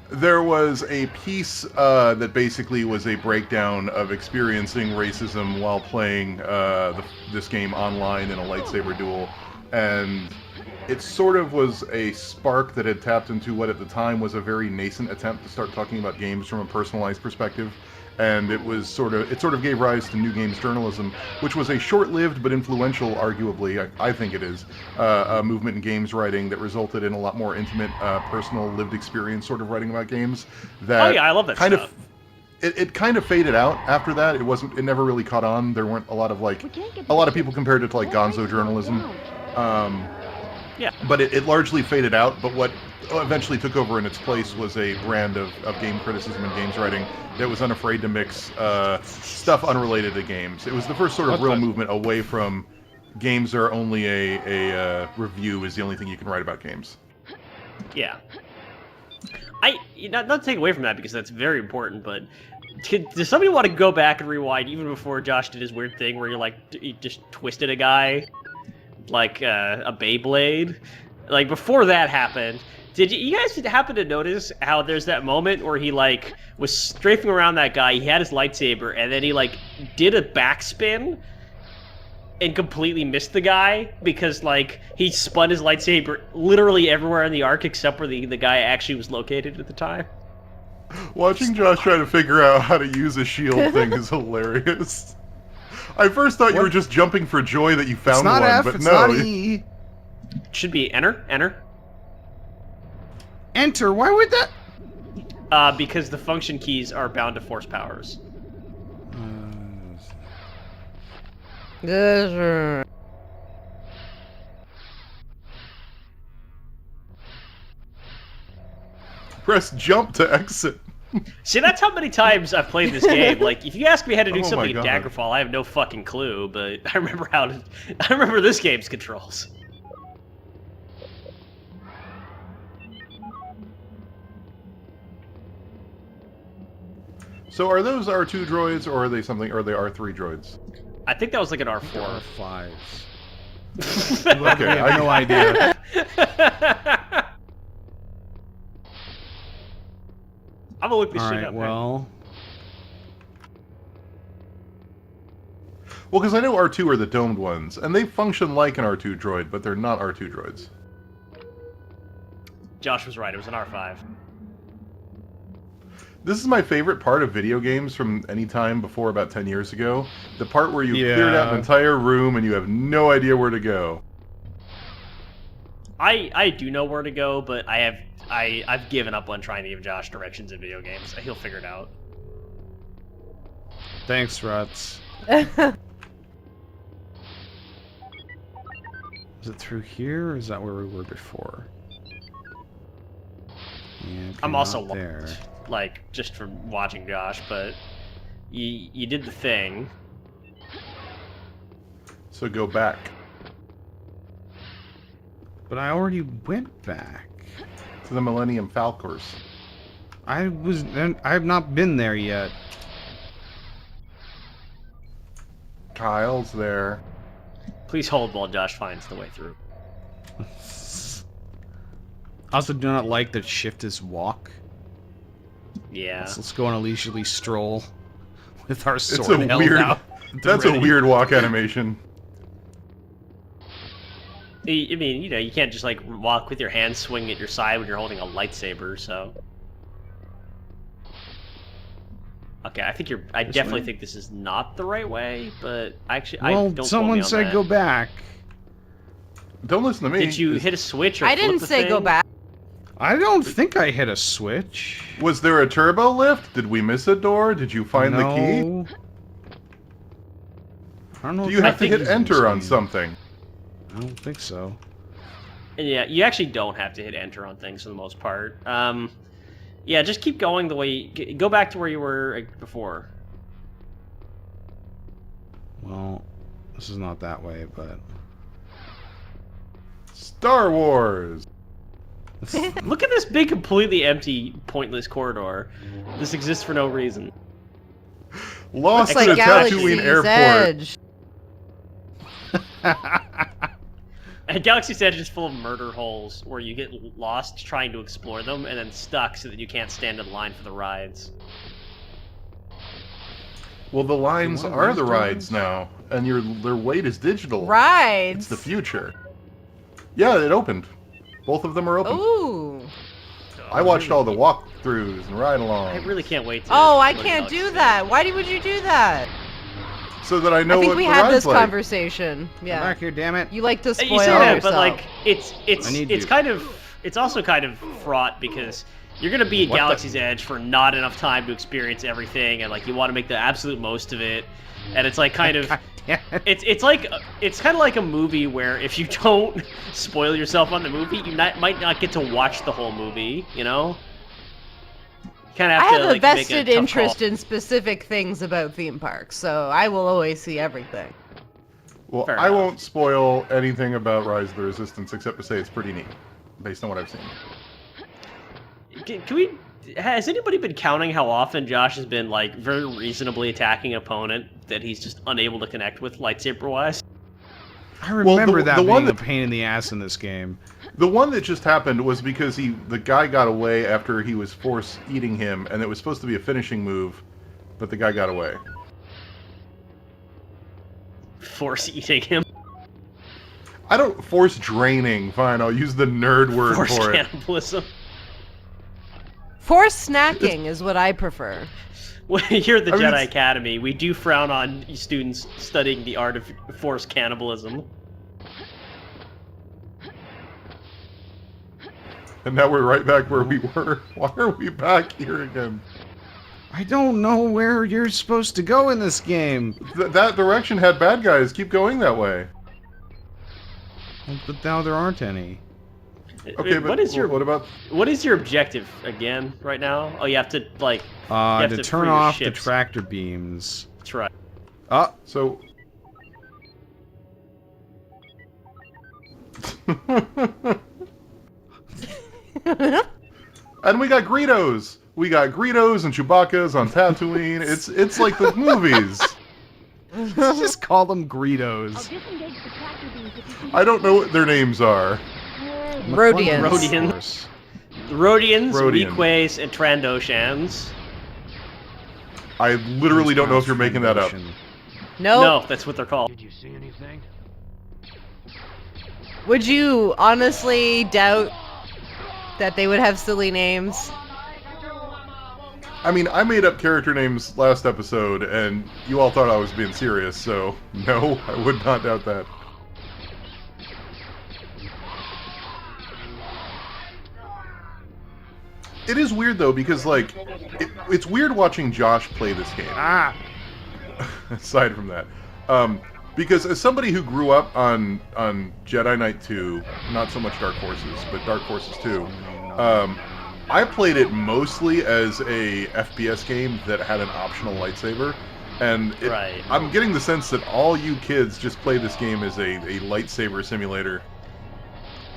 There was a piece that basically was a breakdown of experiencing racism while playing this game online in a lightsaber duel, and it sort of was a spark that had tapped into what at the time was a very nascent attempt to start talking about games from a personalized perspective. And it sort of gave rise to new games journalism, which was a short-lived but influential, arguably, I think it is, a movement in games writing that resulted in a lot more intimate, personal, lived experience sort of writing about games. That Oh yeah, I love that kind stuff. it kind of faded out after that. It never really caught on. There weren't a lot of people compared it to like Gonzo journalism. Yeah. But it largely faded out. But what eventually took over in its place was a brand of game criticism and games writing that was unafraid to mix stuff unrelated to games. It was the first sort of real movement away from games are only a review is the only thing you can write about games. Yeah. Not to take away from that, because that's very important, but does somebody want to go back and rewind even before Josh did his weird thing where he just twisted a guy like a Beyblade? Like, before that happened, did you guys happen to notice how there's that moment where he like was strafing around that guy, he had his lightsaber, and then he like did a backspin and completely missed the guy because like he spun his lightsaber literally everywhere in the arc except where the guy actually was located at the time? Watching Josh try to figure out how to use a shield thing is hilarious. I first thought you were just jumping for joy that you found It's not one, F, but it's no. not E. Should be enter. Enter, why would that? Because the function keys are bound to force powers. Press jump to exit. See, that's how many times I've played this game. Like, if you ask me how to do Oh my something in God. Daggerfall, I have no fucking clue, but I remember this game's controls. So are those R2 droids, or are they something? Or are they R3 droids? I think that was like an R4. R5s. Okay, I have no idea. I'm gonna look this shit Alright, up. man. well... Well, because I know R2 are the domed ones, and they function like an R2 droid, but they're not R2 droids. Josh was right. It was an R5. This is my favorite part of video games from any time before about 10 years ago. The part where you cleared out an Yeah. entire room and you have no idea where to go. I do know where to go, but I've given up on trying to give Josh directions in video games. He'll figure it out. Thanks, Ruts. Is it through here, or is that where we were before? Yeah, okay, I'm also not there. lost, like, just from watching Josh, but you did the thing. So go back. But I already went back. To the Millennium Falcon. I have not been there yet. Kyle's there. Please hold while Josh finds the way through. I also do not like that shift is walk. Yeah. So let's go on a leisurely stroll with our It's sword a held weird. out. That's ready. a weird walk animation. I mean, you know, you can't just like walk with your hands swinging at your side when you're holding a lightsaber, so. Okay, I definitely way? think this is not the right way, but actually, Well, don't quote someone me on said that. go back. Don't listen to me. Did you hit a switch or I flip didn't the say go thing? back. I don't think I hit a switch. Was there a turbo lift? Did we miss a door? Did you find the key? No. I don't know. Do if you I have to hit use enter this on game. something? I don't think so. And yeah, you actually don't have to hit enter on things for the most part. Yeah, just keep going the way. Go back to where you were before. Well, this is not that way, but... Star Wars! Look at this big, completely empty, pointless corridor. This exists for no reason. Lost It's in like a Galaxy's Tatooine airport. Edge. And Galaxy's Edge is full of murder holes where you get lost trying to explore them and then stuck so that you can't stand in line for the rides. Well, the lines You want are those the rides drones? now, and their weight is digital. Rides. It's the future. Yeah, it opened. Both of them are open. Ooh. I watched all the walkthroughs and ride-alongs. I really can't wait to. Oh, I go to can't Galaxy's do Edge. that. Why would you do that? So that I know I think what we the had ride's this like. conversation. Come Yeah. back here, damn it. You like to spoil You say that, yourself. but like it's I need it's you. kind of it's also kind of fraught because you're gonna be at What the- Galaxy's Edge for not enough time to experience everything, and like you want to make the absolute most of it, and it's like kind of God damn it. it's kind of like a movie where if you don't spoil yourself on the movie, you might not get to watch the whole movie. You know, you kind of I have have to a like, make vested tough interest call. in specific things about theme parks, so I will always see everything. Well, Fair I enough. won't spoil anything about Rise of the Resistance except to say it's pretty neat, based on what I've seen. Can we? Has anybody been counting how often Josh has been like very reasonably attacking an opponent that he's just unable to connect with lightsaber wise? I remember that the being one a that- pain in the ass in this game. The one that just happened was because the guy got away after he was force eating him, and it was supposed to be a finishing move, but the guy got away. Force eating him. I don't force draining. Fine, I'll use the nerd word Force for it. cannibalism. Forced snacking is what I prefer. Well, here at the I mean, Jedi it's- Academy, we do frown on students studying the art of force cannibalism. And now we're right back where we were. Why are we back here again? I don't know where you're supposed to go in this game. That direction had bad guys. Keep going that way. But now there aren't any. Okay, but what is your what about... what is your objective again right now? Oh, you have to like. you have To to turn free your off the ships. tractor beams. That's right. Oh, So... And we got Greedos. We got Greedos and Chewbacca's on Tatooine. It's like the movies. just call them Greedos. disengage the tractor beams if you see I don't know what their names are. Rhodians. Rhodians. Rhodians, Rhodian. Weequays, and Trandoshans. I literally don't know if you're making that up. Nope. No, that's what they're called. Did you see anything? Would you honestly doubt that they would have silly names? I mean, I made up character names last episode, and you all thought I was being serious, so no, I would not doubt that. It is weird, though, because, like, it's weird watching Josh play this game. Ah, Aside from that. Because as somebody who grew up on Jedi Knight 2, not so much Dark Forces, but Dark Forces 2, I played it mostly as a FPS game that had an optional lightsaber. And Right. I'm getting the sense that all you kids just play this game as a lightsaber simulator.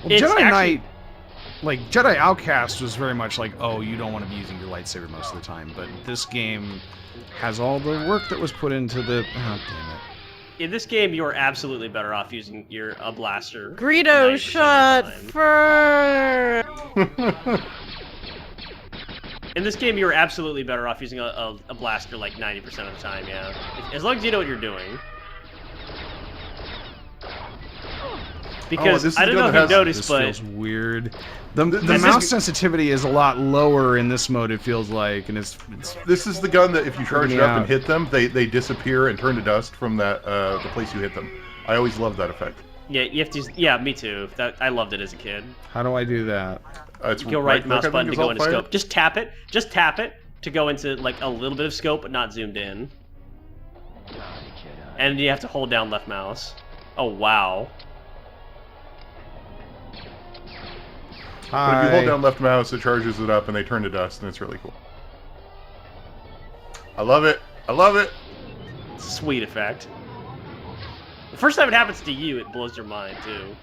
well, It's Jedi actually- Knight, like Jedi Outcast, was very much like, oh, you don't want to be using your lightsaber most of the time. But this game has all the work that was put into the. Oh, damn it! In this game, you're absolutely better off using a blaster. Greedo 90% shot of the time. first. In this game, you're absolutely better off using a blaster like 90% of the time, yeah. As long as you know what you're doing. Because this is I don't the know gun if that you has- noticed, This but feels weird. The This mouse is- sensitivity is a lot lower in this mode. It feels like, and it's This is the gun that if you charge Freaking it up out. and hit them, they disappear and turn to dust from that the place you hit them. I always loved that effect. yeah, you have to. Yeah, me too. I loved it as a kid. how do I do that? It's Go right mouse click, I button think, to is go all into fire. scope. Just tap it. Just tap it to go into like a little bit of scope, but not zoomed in. And you have to hold down left mouse. Oh wow. But if you hold down left mouse, it charges it up and they turn to dust, and it's really cool. I love it. I love it. Sweet effect. The first time it happens to you, it blows your mind too.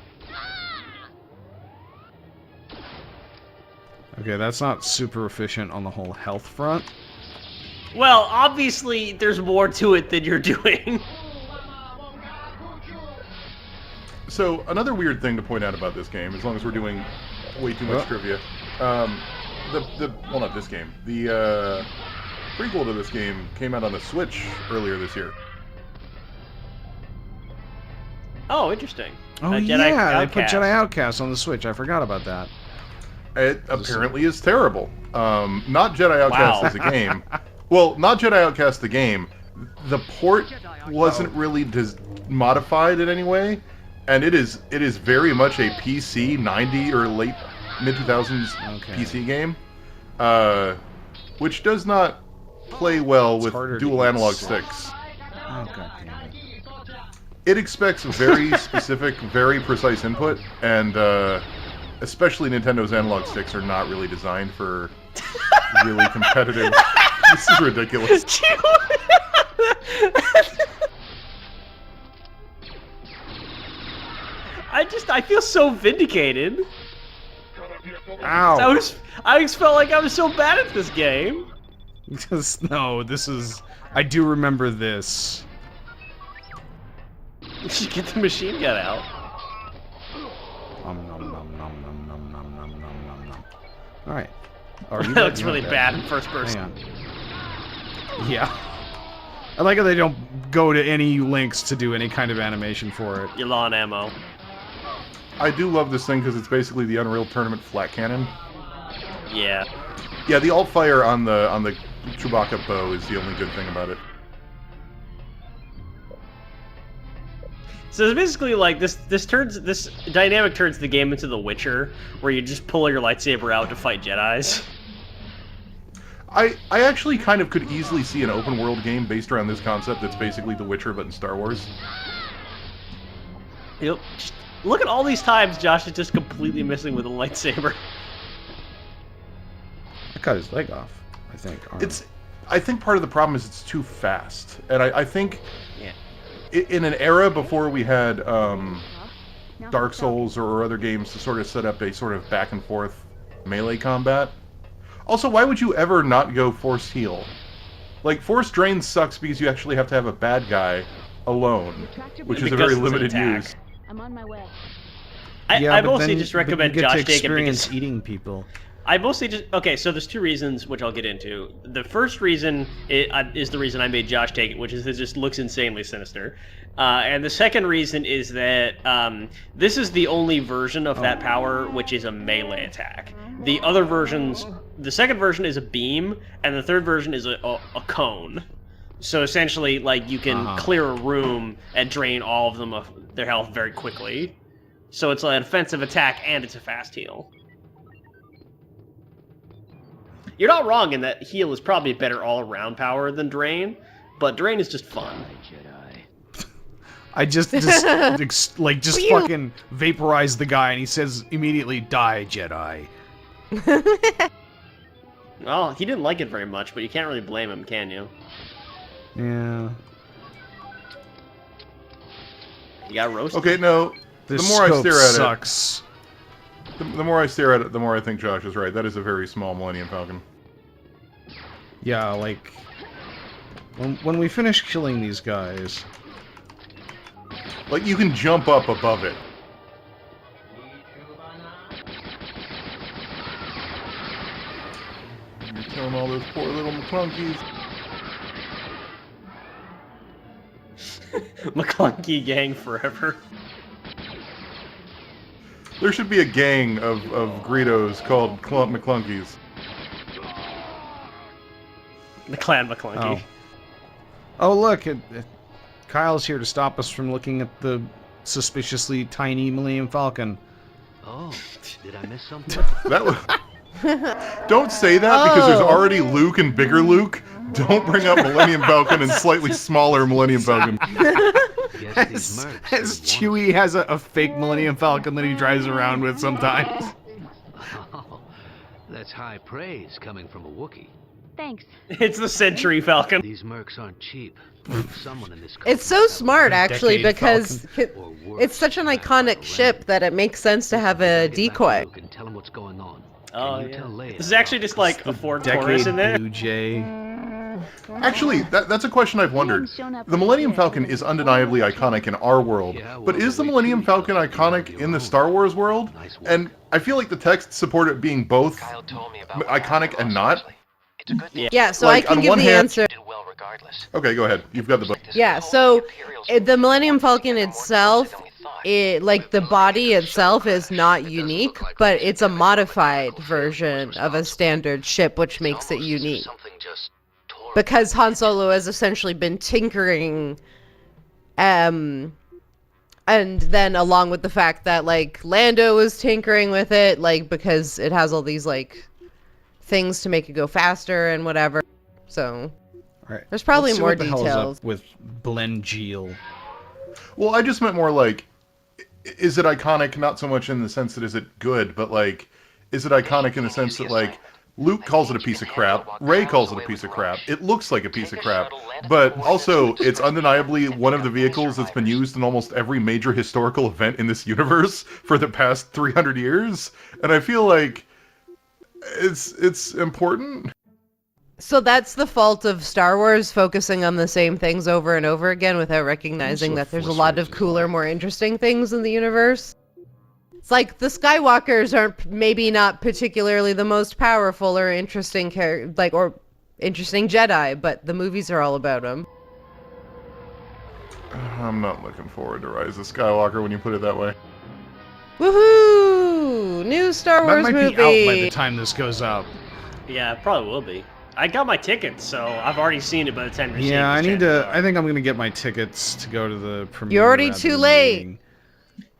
Okay, that's not super efficient on the whole health front. Well, obviously, there's more to it than you're doing. So another weird thing to point out about this game, as long as we're doing way too much trivia, well, not this game. The prequel to this game came out on the Switch earlier this year. Oh, interesting. Oh Jedi yeah, they put Outcast. Jedi Outcast on the Switch. I forgot about that. It apparently is terrible. Not Jedi Outcast Wow. as a game. Well, not Jedi Outcast the game. The port wasn't really modified in any way, and it is very much a PC 90 or late mid 2000s PC game, which does not play well with harder to dual eat analog stuff. sticks. Oh god damn it. It expects very specific, very precise input, and especially Nintendo's analog sticks are not really designed for really competitive. This is ridiculous. I feel so vindicated. Ow! I just felt like I was so bad at this game. No, this is... I do remember this. You should get the machine gun out. Nom nom nom nom nom nom nom nom nom nom nom. Alright. Oh, That looks really bad in first person. Hang on. Yeah. I like how they don't go to any lengths to do any kind of animation for it. You're low on ammo. I do love this thing because it's basically the Unreal Tournament flat cannon. Yeah. Yeah, the alt fire on the Chewbacca bow is the only good thing about it. So it's basically like this dynamic turns the game into The Witcher, where you just pull your lightsaber out to fight Jedis. I actually kind of could easily see an open world game based around this concept that's basically The Witcher but in Star Wars. Yep. Just look at all these times Josh is just completely missing with a lightsaber. I cut his leg off, I think. I think part of the problem is it's too fast, and I think Yeah. in an era before we had Dark Souls or other games to sort of set up a sort of back and forth melee combat. Also, why would you ever not go force heal? Like, force drain sucks because you actually have to have a bad guy alone, which is a Because very it's an limited attack. use. I'm on my way. I but mostly then- just but recommend you get to Josh take it experience because eating people. I mostly just... Okay, so there's two reasons, which I'll get into. The first reason is the reason I made Josh take it, which is it just looks insanely sinister. And the second reason is that this is the only version of that power which is a melee attack. The other versions... The second version is a beam, and the third version is a cone. So essentially, like, you can clear a room and drain all of them of their health very quickly. So it's an offensive attack, and it's a fast heal. You're not wrong in that heal is probably better all-around power than drain, but drain is just fun. I just fucking vaporize the guy, and he says immediately, "Die, Jedi." Well, he didn't like it very much, but you can't really blame him, can you? Yeah. You got roasted. Okay, no. This the more I scope stare at sucks. it, the more I stare at it, the more I think Josh is right. That is a very small Millennium Falcon. Yeah, like when we finish killing these guys. Like, you can jump up above it. You're killing all those poor little McClunkies. McClunky gang forever. There should be a gang of Greedos called McClunkies. The Clan McClunky. Oh, look, Kyle's here to stop us from looking at the suspiciously tiny Millennium Falcon. Oh, did I miss something? That was... Don't say that because there's already Luke and bigger Luke. Don't bring up Millennium Falcon and slightly smaller Millennium Falcon. Guess these mercs As didn't Chewie has a fake Millennium Falcon that he drives around with sometimes. Oh, that's high praise coming from a Wookiee. Thanks. It's the Century Falcon. These mercs aren't cheap. Someone in this It's so country smart, actually, Decade because or worse, it's such an have iconic a ship that it makes sense to have a Get back to decoy. Luke and tell him what's going on. Oh, And you yeah. tell Leia This is actually just like a Ford Taurus Decade in there. Blue Jay. Actually, that's a question I've wondered. The Millennium Falcon is undeniably iconic in our world, but is the Millennium Falcon iconic in the Star Wars world? And I feel like the texts support it being both iconic and not. Yeah, so Like, I can on give one the hand- answer. Okay, go ahead. You've got the book. Yeah, so the Millennium Falcon itself, like the body itself is not unique, but it's a modified version of a standard ship, which makes it unique. Because Han Solo has essentially been tinkering, and then along with the fact that like Lando was tinkering with it, like because it has all these like things to make it go faster and whatever. So All right. there's probably Let's see more what the hell is up details. with Blengeel. Well, I just meant more like, is it iconic not so much in the sense that is it good, but like, is it iconic in the sense that like, Luke calls it a piece of crap, Rey calls it a piece of crap, it looks like a piece of crap, but also it's undeniably one of the vehicles that's been used in almost every major historical event in this universe for the past 300 years, and I feel like it's important. So that's the fault of Star Wars focusing on the same things over and over again without recognizing Also, that there's a Force lot of Awakens cooler, more interesting things in the universe. It's like the Skywalkers aren't maybe not particularly the most powerful or interesting or interesting Jedi, but the movies are all about them. I'm not looking forward to Rise of Skywalker when you put it that way. Woohoo! New Star That Wars might movie. be out by the time this goes up. Yeah, it probably will be. I got my tickets, so I've already seen it by the time you're seeing Yeah, I this need channel. to. I think I'm gonna get my tickets to go to the premiere. You're already rather too than late. waiting.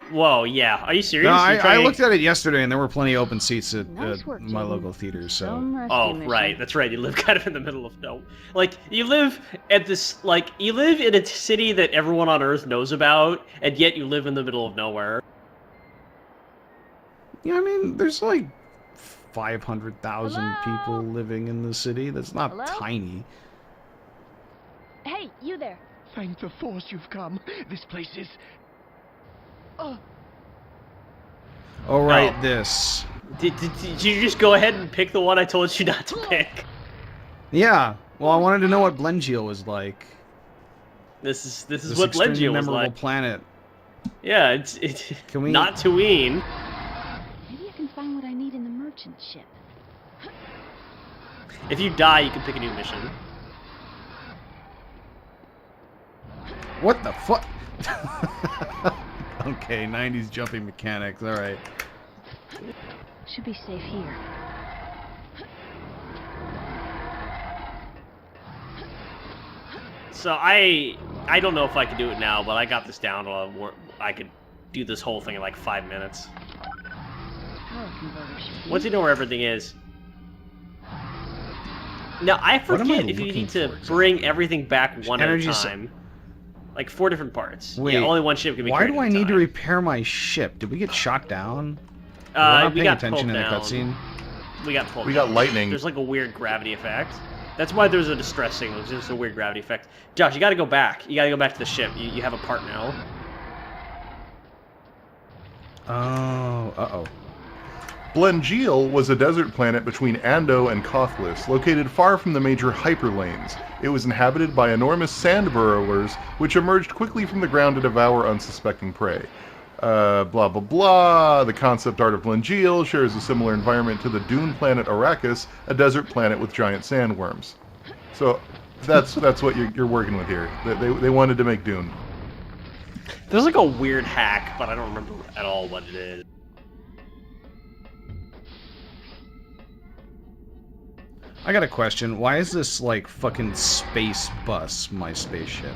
Whoa, yeah. Are you serious? No, You're I trying- looked at it yesterday, and there were plenty of open seats at Nice work, my Jaden. local theaters. So Some rescue Oh, mission. right. That's right. You live kind of in the middle of no. Like, you live at this, like, you live in a city that everyone on Earth knows about, and yet you live in the middle of nowhere. yeah, I mean, there's like 500,000 Hello? people living in the city. That's not Hello? tiny. Hey, you there. Thank the Force you've come. This place is... Oh, Oh right, Oh. this. Did you just go ahead and pick the one I told you not to pick? Yeah. Well, I wanted to know what Blengeel was like. This is This what extremely Legio was memorable like. planet. Yeah, it's Can we- not Tatooine. Maybe I can find what I need in the merchant ship. If you die, you can pick a new mission. What the fuck? Okay, 90s jumping mechanics. All right. Should be safe here. So I don't know if I can do it now, but I got this down. I could do this whole thing in like 5 minutes. Power converter should be. Once you know where everything is. Now I What am I forget if you looking need to for exactly? bring everything back one at a Energy time. Like 4 different parts. Wait, yeah, only one ship can be Why created do I at a need to time. repair my ship? Did we get shot down? We're not We paying got attention pulled in the down. cutscene. We got pulled We down. got lightning. There's like a weird gravity effect. That's why there's a distress signal. It's just a weird gravity effect. Josh, you gotta go back. You gotta go back to the ship. You have a part now. Oh, uh-oh. Blengeel was a desert planet between Ando and Kothlis, located far from the major hyperlanes. It was inhabited by enormous sand burrowers, which emerged quickly from the ground to devour unsuspecting prey. Blah blah blah. The concept art of Blengeel shares a similar environment to the dune planet Arrakis, a desert planet with giant sandworms. So that's what you're working with here. They wanted to make Dune. There's like a weird hack, but I don't remember at all what it is. I got a question. Why is this, like, fucking space bus my spaceship?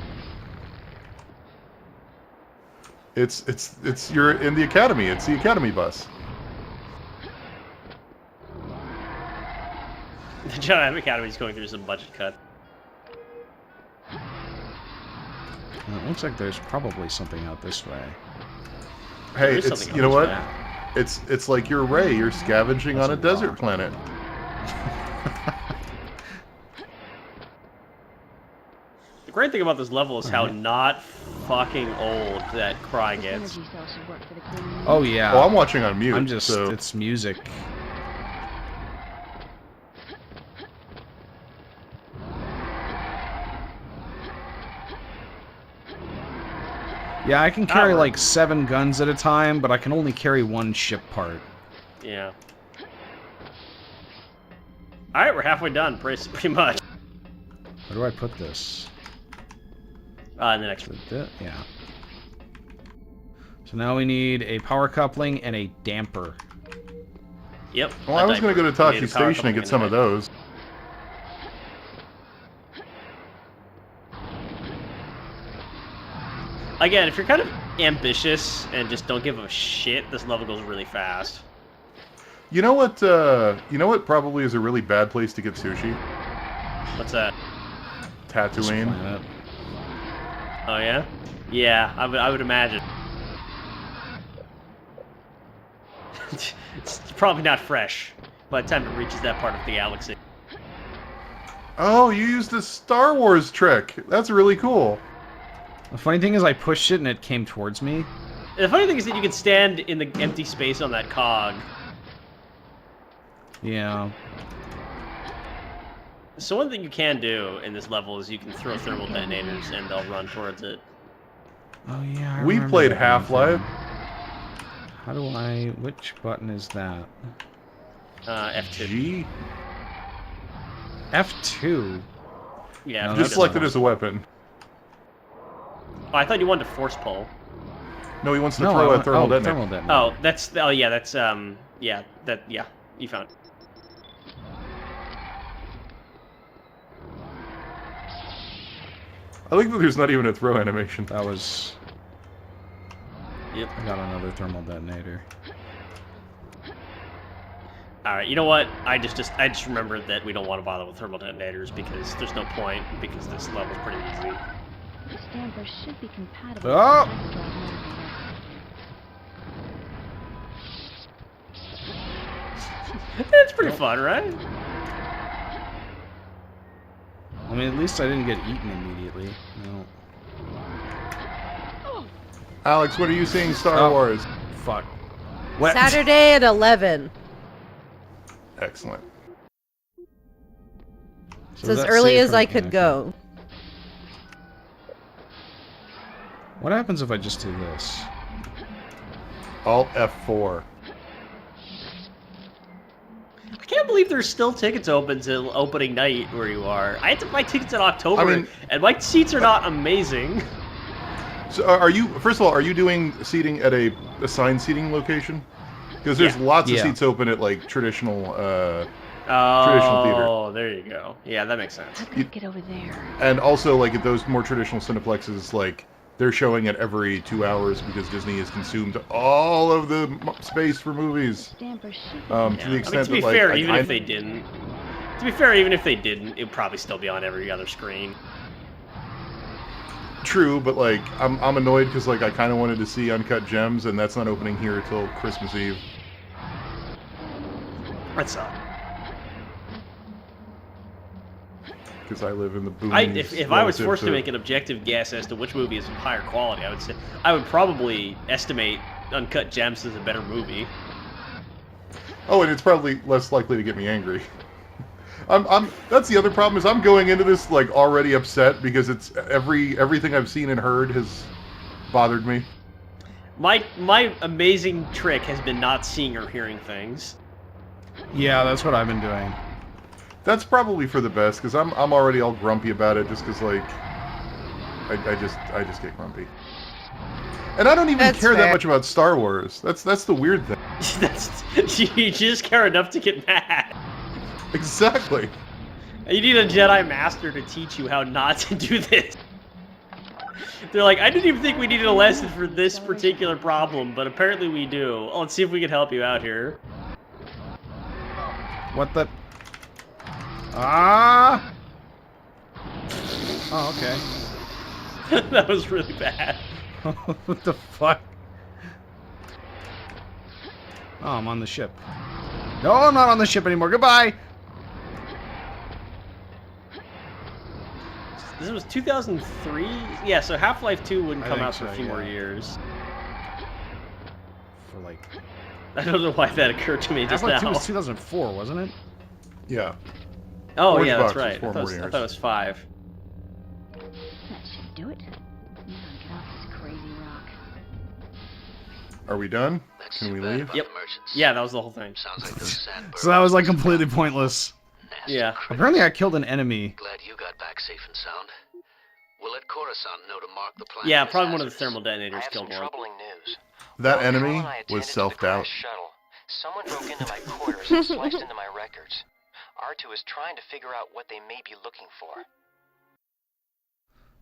It's you're in the academy. It's the academy bus. The Jedi Academy's going through some budget cut. It looks like there's probably something out this way. Hey, There is it's something you know on what? this It's like you're Rey. You're scavenging That's on a a desert rock. planet. The great thing about this level is how not fucking old that cry This gets. energy cell should work for the cleaning. Oh, yeah. Oh, I'm watching on mute. I'm just... So It's music. Yeah, I can carry That like works. 7 guns at a time, but I can only carry 1 ship part. Yeah. Alright, we're halfway done, pretty much. Where do I put this? In the next room. Yeah. So now we need a power coupling and a damper. Yep. Well, I was going to go to We need Tachi a power Station and coupling get some of a- those. Again, if you're kind of ambitious and just don't give a shit, this level goes really fast. You know what? You know what? Probably is a really bad place to get sushi. What's that? Tatooine. Planet. Oh yeah? Yeah, I would imagine. It's probably not fresh by the time it reaches that part of the galaxy. Oh, you used a Star Wars trick. That's really cool. The funny thing is I pushed it and it came towards me. The funny thing is that you can stand in the empty space on that cog. Yeah. So one thing you can do in this level is you can throw thermal detonators and they'll run towards it. Oh yeah, I We remember played that being a Half-Life. thing. How do I... Which button is that? F2. G. F2? Yeah, No, F2 Just that's select it not- as a weapon. Oh, I thought you wanted to force pull. No, he wants to No, throw I a want- thermal oh, detonator. thermal detonator. Oh, that's yeah, you found it. I like that there's not even a throw animation. That was... Yep. I got another thermal detonator. All right, you know what? I just remembered that we don't want to bother with thermal detonators because there's no point because this level's pretty easy. This damper should be compatible Oh! with the hyperdrive motivator. It's pretty fun, right? I mean, at least I didn't get eaten immediately. No. Alex, what are you seeing Star Oh. Wars? Fuck. What? Saturday at 11. Excellent. It's So as that's early safe as for- I could okay. go. What happens if I just do this? Alt F4. I can't believe there's still tickets open till opening night where you are. I had to buy tickets in October, I mean- and my seats are not amazing. So are you, first of all, are you doing seating at a assigned seating location? Because there's Yeah. lots of Yeah. seats open at like traditional theater. Oh, there you go. Yeah, that makes sense. How can I get over there? And also like at those more traditional cineplexes, like they're showing it every 2 hours because Disney has consumed all of the space for movies. This damper should be To the I mean, extent to be that like fair, I- even I- if they didn't, it would probably still be on every other screen. True, but like I'm annoyed because like I kind of wanted to see Uncut Gems, and that's not opening here till Christmas Eve. That sucks. Because I live in the boom. If I was forced to make an objective guess as to which movie is of higher quality, I would probably estimate Uncut Gems as a better movie. Oh, and it's probably less likely to get me angry. That's the other problem is I'm going into this like already upset because it's everything I've seen and heard has bothered me. My amazing trick has been not seeing or hearing things. Yeah, that's what I've been doing. That's probably for the best because I'm already all grumpy about it just because like I just get grumpy. And I don't even That's care fair. that much about Star Wars. That's the weird thing. You just care enough to get mad. Exactly. You need a Jedi Master to teach you how not to do this. They're like, I didn't even think we needed a lesson for this particular problem, but apparently we do. Oh, let's see if we can help you out here. What the... Ah! Oh, okay. That was really bad. What the fuck? Oh, I'm on the ship. No, I'm not on the ship anymore. Goodbye! This was 2003? Yeah, so Half-Life 2 wouldn't I come think out for a so, few more yeah. years. For like... I don't know why that occurred to me just Half-Life 2 now. was 2004, wasn't it? Yeah. Oh, Orange yeah, box that's was right. 4 I more thought years. it was 5. That should do it. Now get off this crazy rock. Are we done? That's Can too we bad leave? about Yep. the merchants. Yeah, that was the whole thing. Sounds like those sandbirds. So that was like completely pointless. Nasty Yeah. critters. Apparently I killed an enemy. Glad you got back safe and sound. We'll let Coruscant know to mark the planet. Yeah, as probably one of the hazardous. thermal I detonators have some killed one. troubling news. That While enemy Carl and I attended was to the self-doubt. crashed shuttle, someone broke into my quarters and sliced into my records. R2 is trying to figure out what they may be looking for.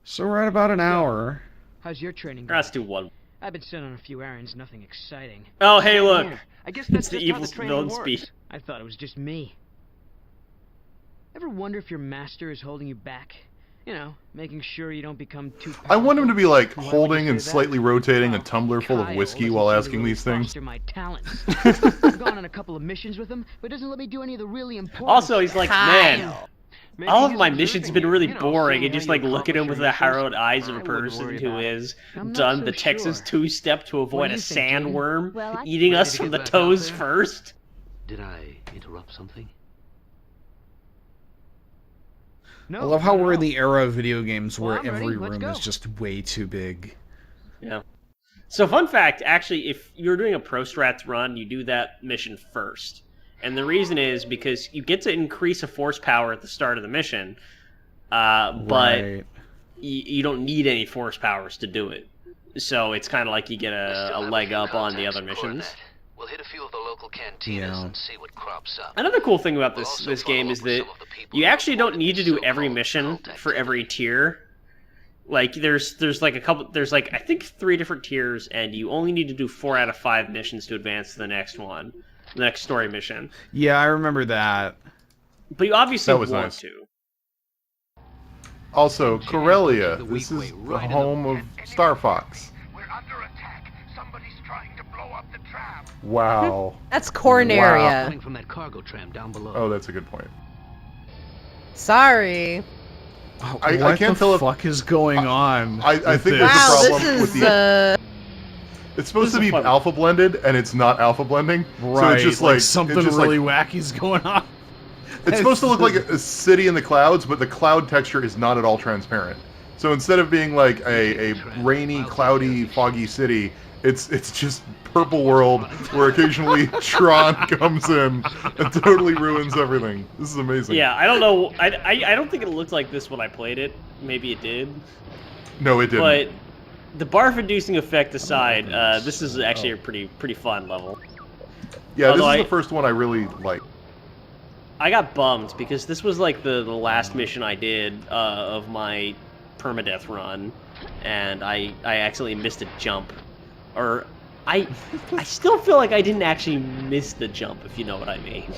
So we're at about an hour. How's your training going? Let's do one. I've been sent on a few errands, nothing exciting. Oh, hey, look. Here, I guess It's that's the just how evil the training villain works. speed. I thought it was just me. Ever wonder if your master is holding you back? You know, making sure you don't become too I want him to be like Why would holding you and say that? slightly rotating a Well, tumbler full of Kyle whiskey doesn't while seem to asking really these things. foster my talents. I've gone on a couple of missions with him, but doesn't let me do any of the really important Also, he's like, man, Maybe all of he's my observing missions have you, been really you know, boring, seeing and how just you like look at him with the accomplish your harrowed eyes of a I wouldn't person worry who about it. has I'm not done so the Texas sure. two-step to avoid do a you think, Jaden? sandworm Well, I- eating Ready us to from get the back out toes there? first. Did I interrupt something? No, I love how not at we're in all. the era of video games Well, where I'm ready. every Let's room go. is just way too big. Yeah. So, fun fact, actually, if you're doing a Pro Strats run, you do that mission first. And the reason is because you get to increase a force power at the start of the mission, but Right. you don't need any force powers to do it. So it's kind of like you get We still a have leg few up on the contacts other in missions. Coronet. We'll hit a few of the local cantinas Yeah. and see what crops up. Another cool thing about We'll this also this follow game up is with that some of the people you who actually don't reported need to the do every so-called mission cult for every activity. tier. Like there's like a couple there's like I think 3 different tiers, and you only need to do 4 out of 5 missions to advance to the next one, the next story mission. Yeah, I remember that. But you obviously That was want nice. to. Also, Corellia. The This weak is way the right in the home of Star Fox. We're under attack. Somebody's trying to blow up the tram. Wow. That's Corneria. Coming from that cargo tram down below. Oh, that's a good point. Sorry. I what can't the tell if- fuck is going on? I with think this? there's a Wow, problem this with is the. It's supposed This to is be fun. alpha blended, and it's not alpha blending. Right, So it's just like something it's just really Like, wacky's going on. it's supposed to look like a city in the clouds, but the cloud texture is not at all transparent. So instead of being like a rainy, cloudy, foggy city, it's just purple world where occasionally Tron comes in and totally ruins everything. This is amazing. Yeah, I don't know. I don't think it looked like this when I played it. Maybe it did. No, it didn't. But the barf-inducing effect aside, this is actually a pretty fun level. yeah, this is although the first one I really like. I got bummed because this was like the last mission I did of my permadeath run, and I accidentally missed a jump. Or I still feel like I didn't actually miss the jump, if you know what I mean.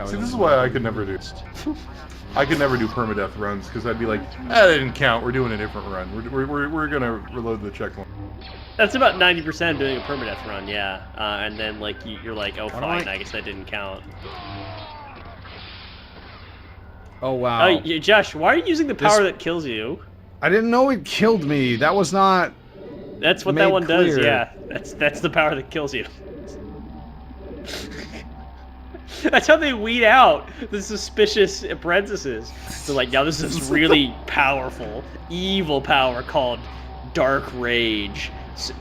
See, this is why I could never do. I could never do permadeath runs because I'd be like, that didn't count. We're doing a different run. We're gonna reload the checkpoint. That's about 90% of doing a permadeath run, yeah. And then like you're like, oh Why fine, don't I guess that didn't count. Oh wow. Oh, Josh, why are you using the This- power that kills you? I didn't know it killed me. That was not. That's what Made that one does, clear. yeah. That's the power that kills you. That's how they weed out the suspicious apprentices. They're like, now this is really powerful, evil power called Dark Rage.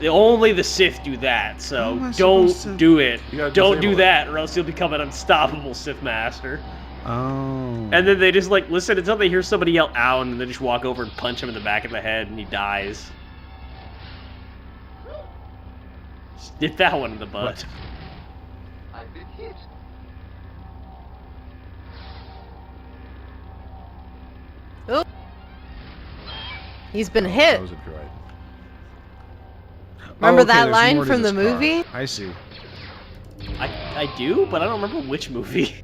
Only the Sith do that, How so am I don't supposed to- do it. You gotta Don't do disable it. that, or else you'll become an unstoppable Sith Master. Oh. And then they just like listen until they hear somebody yell "ow," and then they just walk over and punch him in the back of the head, and he dies. Just dip that one in the butt. I've been hit. He's been That hit. was a droid. Remember Oh, okay, that there's line more to from the this car. movie? I see. I do, but I don't remember which movie.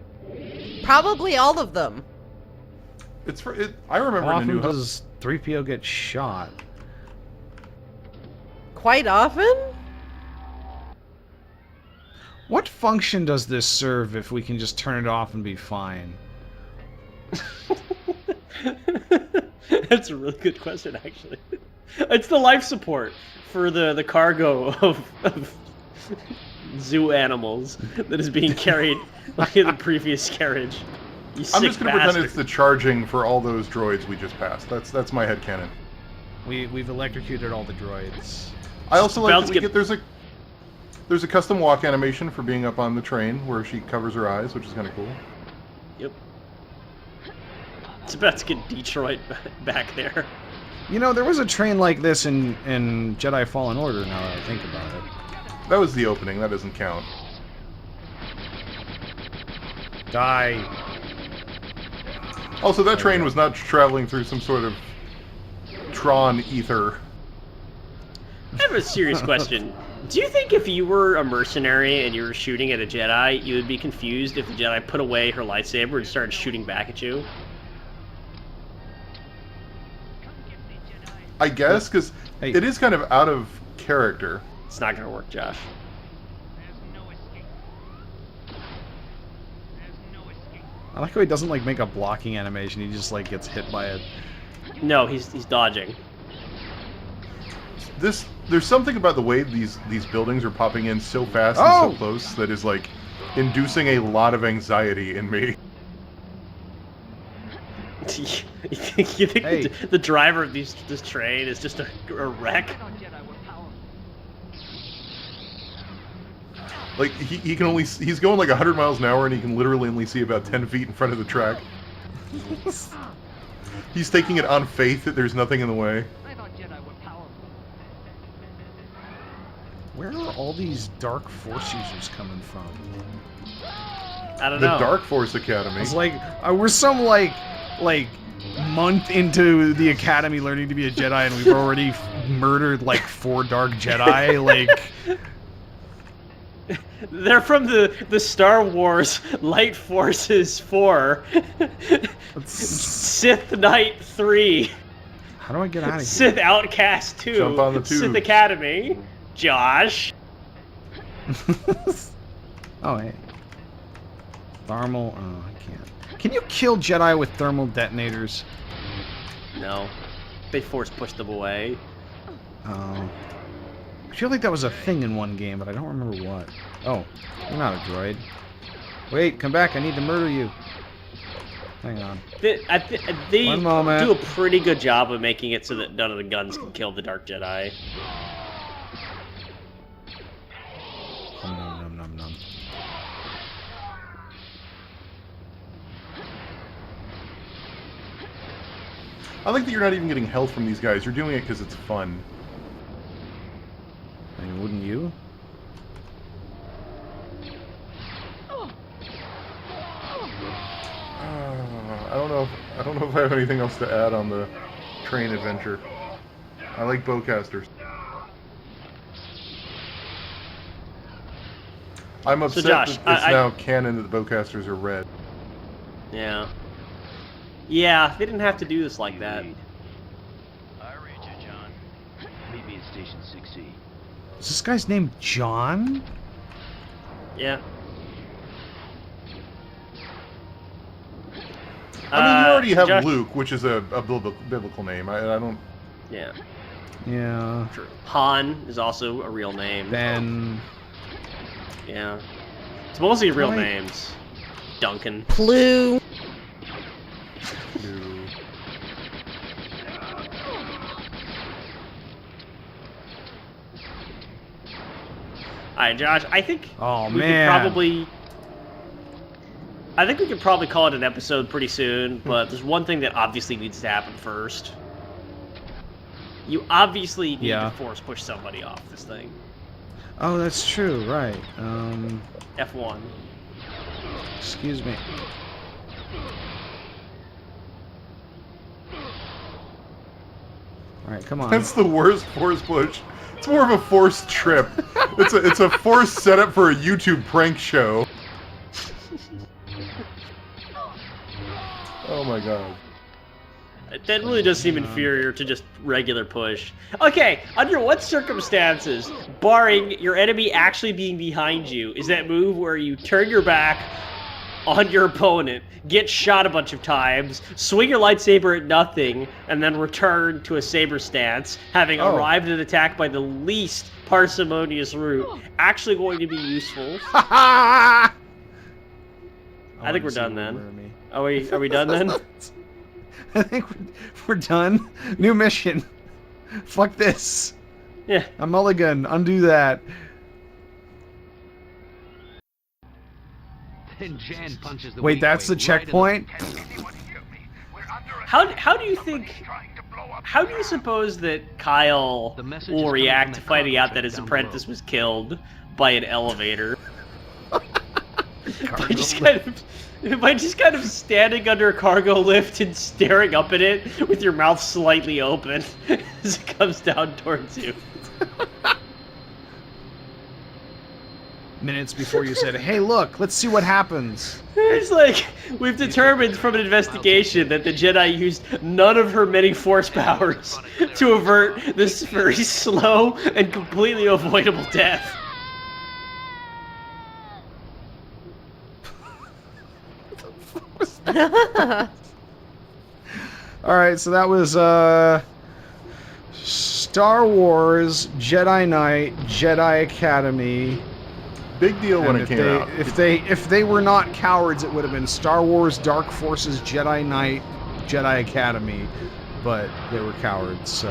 Probably all of them. It's for it. I remember How in a New often Hope. does 3PO get shot? Quite often? What function does this serve if we can just turn it off and be fine? That's a really good question, actually. It's the life support for the cargo of zoo animals that is being carried by the previous carriage. I'm sick just going to pretend bastard. it's the charging for all those droids we just passed. That's my headcanon. We've electrocuted all the droids. I also like Bells that we get- get there's a custom walk animation for being up on the train where she covers her eyes, which is kind of cool. Yep. It's about to get Detroit back there. You know, there was a train like this in Jedi Fallen Order, now that I think about it. That was the opening. That doesn't count. Die. Also, that train was not traveling through some sort of Tron ether. I have a serious question. Do you think if you were a mercenary and you were shooting at a Jedi, you would be confused if the Jedi put away her lightsaber and started shooting back at you? I guess, because Hey. it is kind of out of character. It's not gonna work, Josh. I like how he doesn't like make a blocking animation. He just like gets hit by it. No, he's dodging. There's something about the way these buildings are popping in so fast and Oh! so close that is like inducing a lot of anxiety in me. You think Hey. the driver of this train is just a wreck? Like he can he's going like 100 miles an hour and he can literally only see about 10 feet in front of the track. He's taking it on faith that there's nothing in the way. Where are all these Dark Force users coming from? I don't The know. Dark Force Academy. It's like we're some like month into the academy learning to be a Jedi, and we've already murdered like 4 Dark Jedi. Like, They're from the Star Wars Light Forces 4, Sith Knight 3, how do I get out of here? Sith Outcast 2, Jump on the Sith tubes. Academy, Josh. Oh, hey. Thermal. Oh, I can't. Can you kill Jedi with thermal detonators? No, they force pushed them away. Oh. I feel like that was a thing in one game, but I don't remember what. Oh, you're not a droid. Wait, come back. I need to murder you. Hang on. They One moment. do a pretty good job of making it so that none of the guns can kill the Dark Jedi. Nom, nom, nom, nom, nom. I like that you're not even getting health from these guys. You're doing it because it's fun. I mean, wouldn't you? I don't know if I have anything else to add on the train adventure. I like bowcasters. I'm upset Josh, that it's now canon that the bowcasters are red. Yeah. Yeah, they didn't have to do this like that. I read you, John. Meet me at Station 6E. Is this guy's name John? Yeah. I mean, you already have Josh- Luke, which is a biblical name. I don't... Yeah. Yeah. True. Han is also a real name. Ben. Yeah. It's mostly real Right. names. Duncan. Blue. Alright, Josh, I think Oh, we man. could probably... I think we could probably call it an episode pretty soon, but there's one thing that obviously needs to happen first. You obviously need Yeah. to force push somebody off this thing. Oh, that's true. Right. F1. Excuse me. All right, come on. That's the worst force push. It's more of a forced trip. It's a forced setup for a YouTube prank show. Oh my god. That really does seem inferior to just regular push. Okay, under what circumstances, barring your enemy actually being behind you, is that move where you turn your back on your opponent, get shot a bunch of times, swing your lightsaber at nothing, and then return to a saber stance, having Oh. arrived at attack by the least parsimonious route, actually going to be useful? Oh I think we're see done where then. we're me. Are we done then? I think we're done. New mission. Fuck this. Yeah. A mulligan. Undo that. Then Jan punches the Wait, weak that's the way right in checkpoint? How do you think? How do you suppose that Kyle The message is will coming react from to the finding cargo out that train his down apprentice below. was killed by an elevator? By just kind of standing under a cargo lift and staring up at it with your mouth slightly open as it comes down towards you. Minutes before you said, hey, look, let's see what happens. It's like, we've determined from an investigation that the Jedi used none of her many force powers to avert this very slow and completely avoidable death. Alright, so that was Star Wars, Jedi Knight, Jedi Academy. Big deal when And it came out. if they were not cowards, it would have been Star Wars, Dark Forces, Jedi Knight, Jedi Academy, but they were cowards, so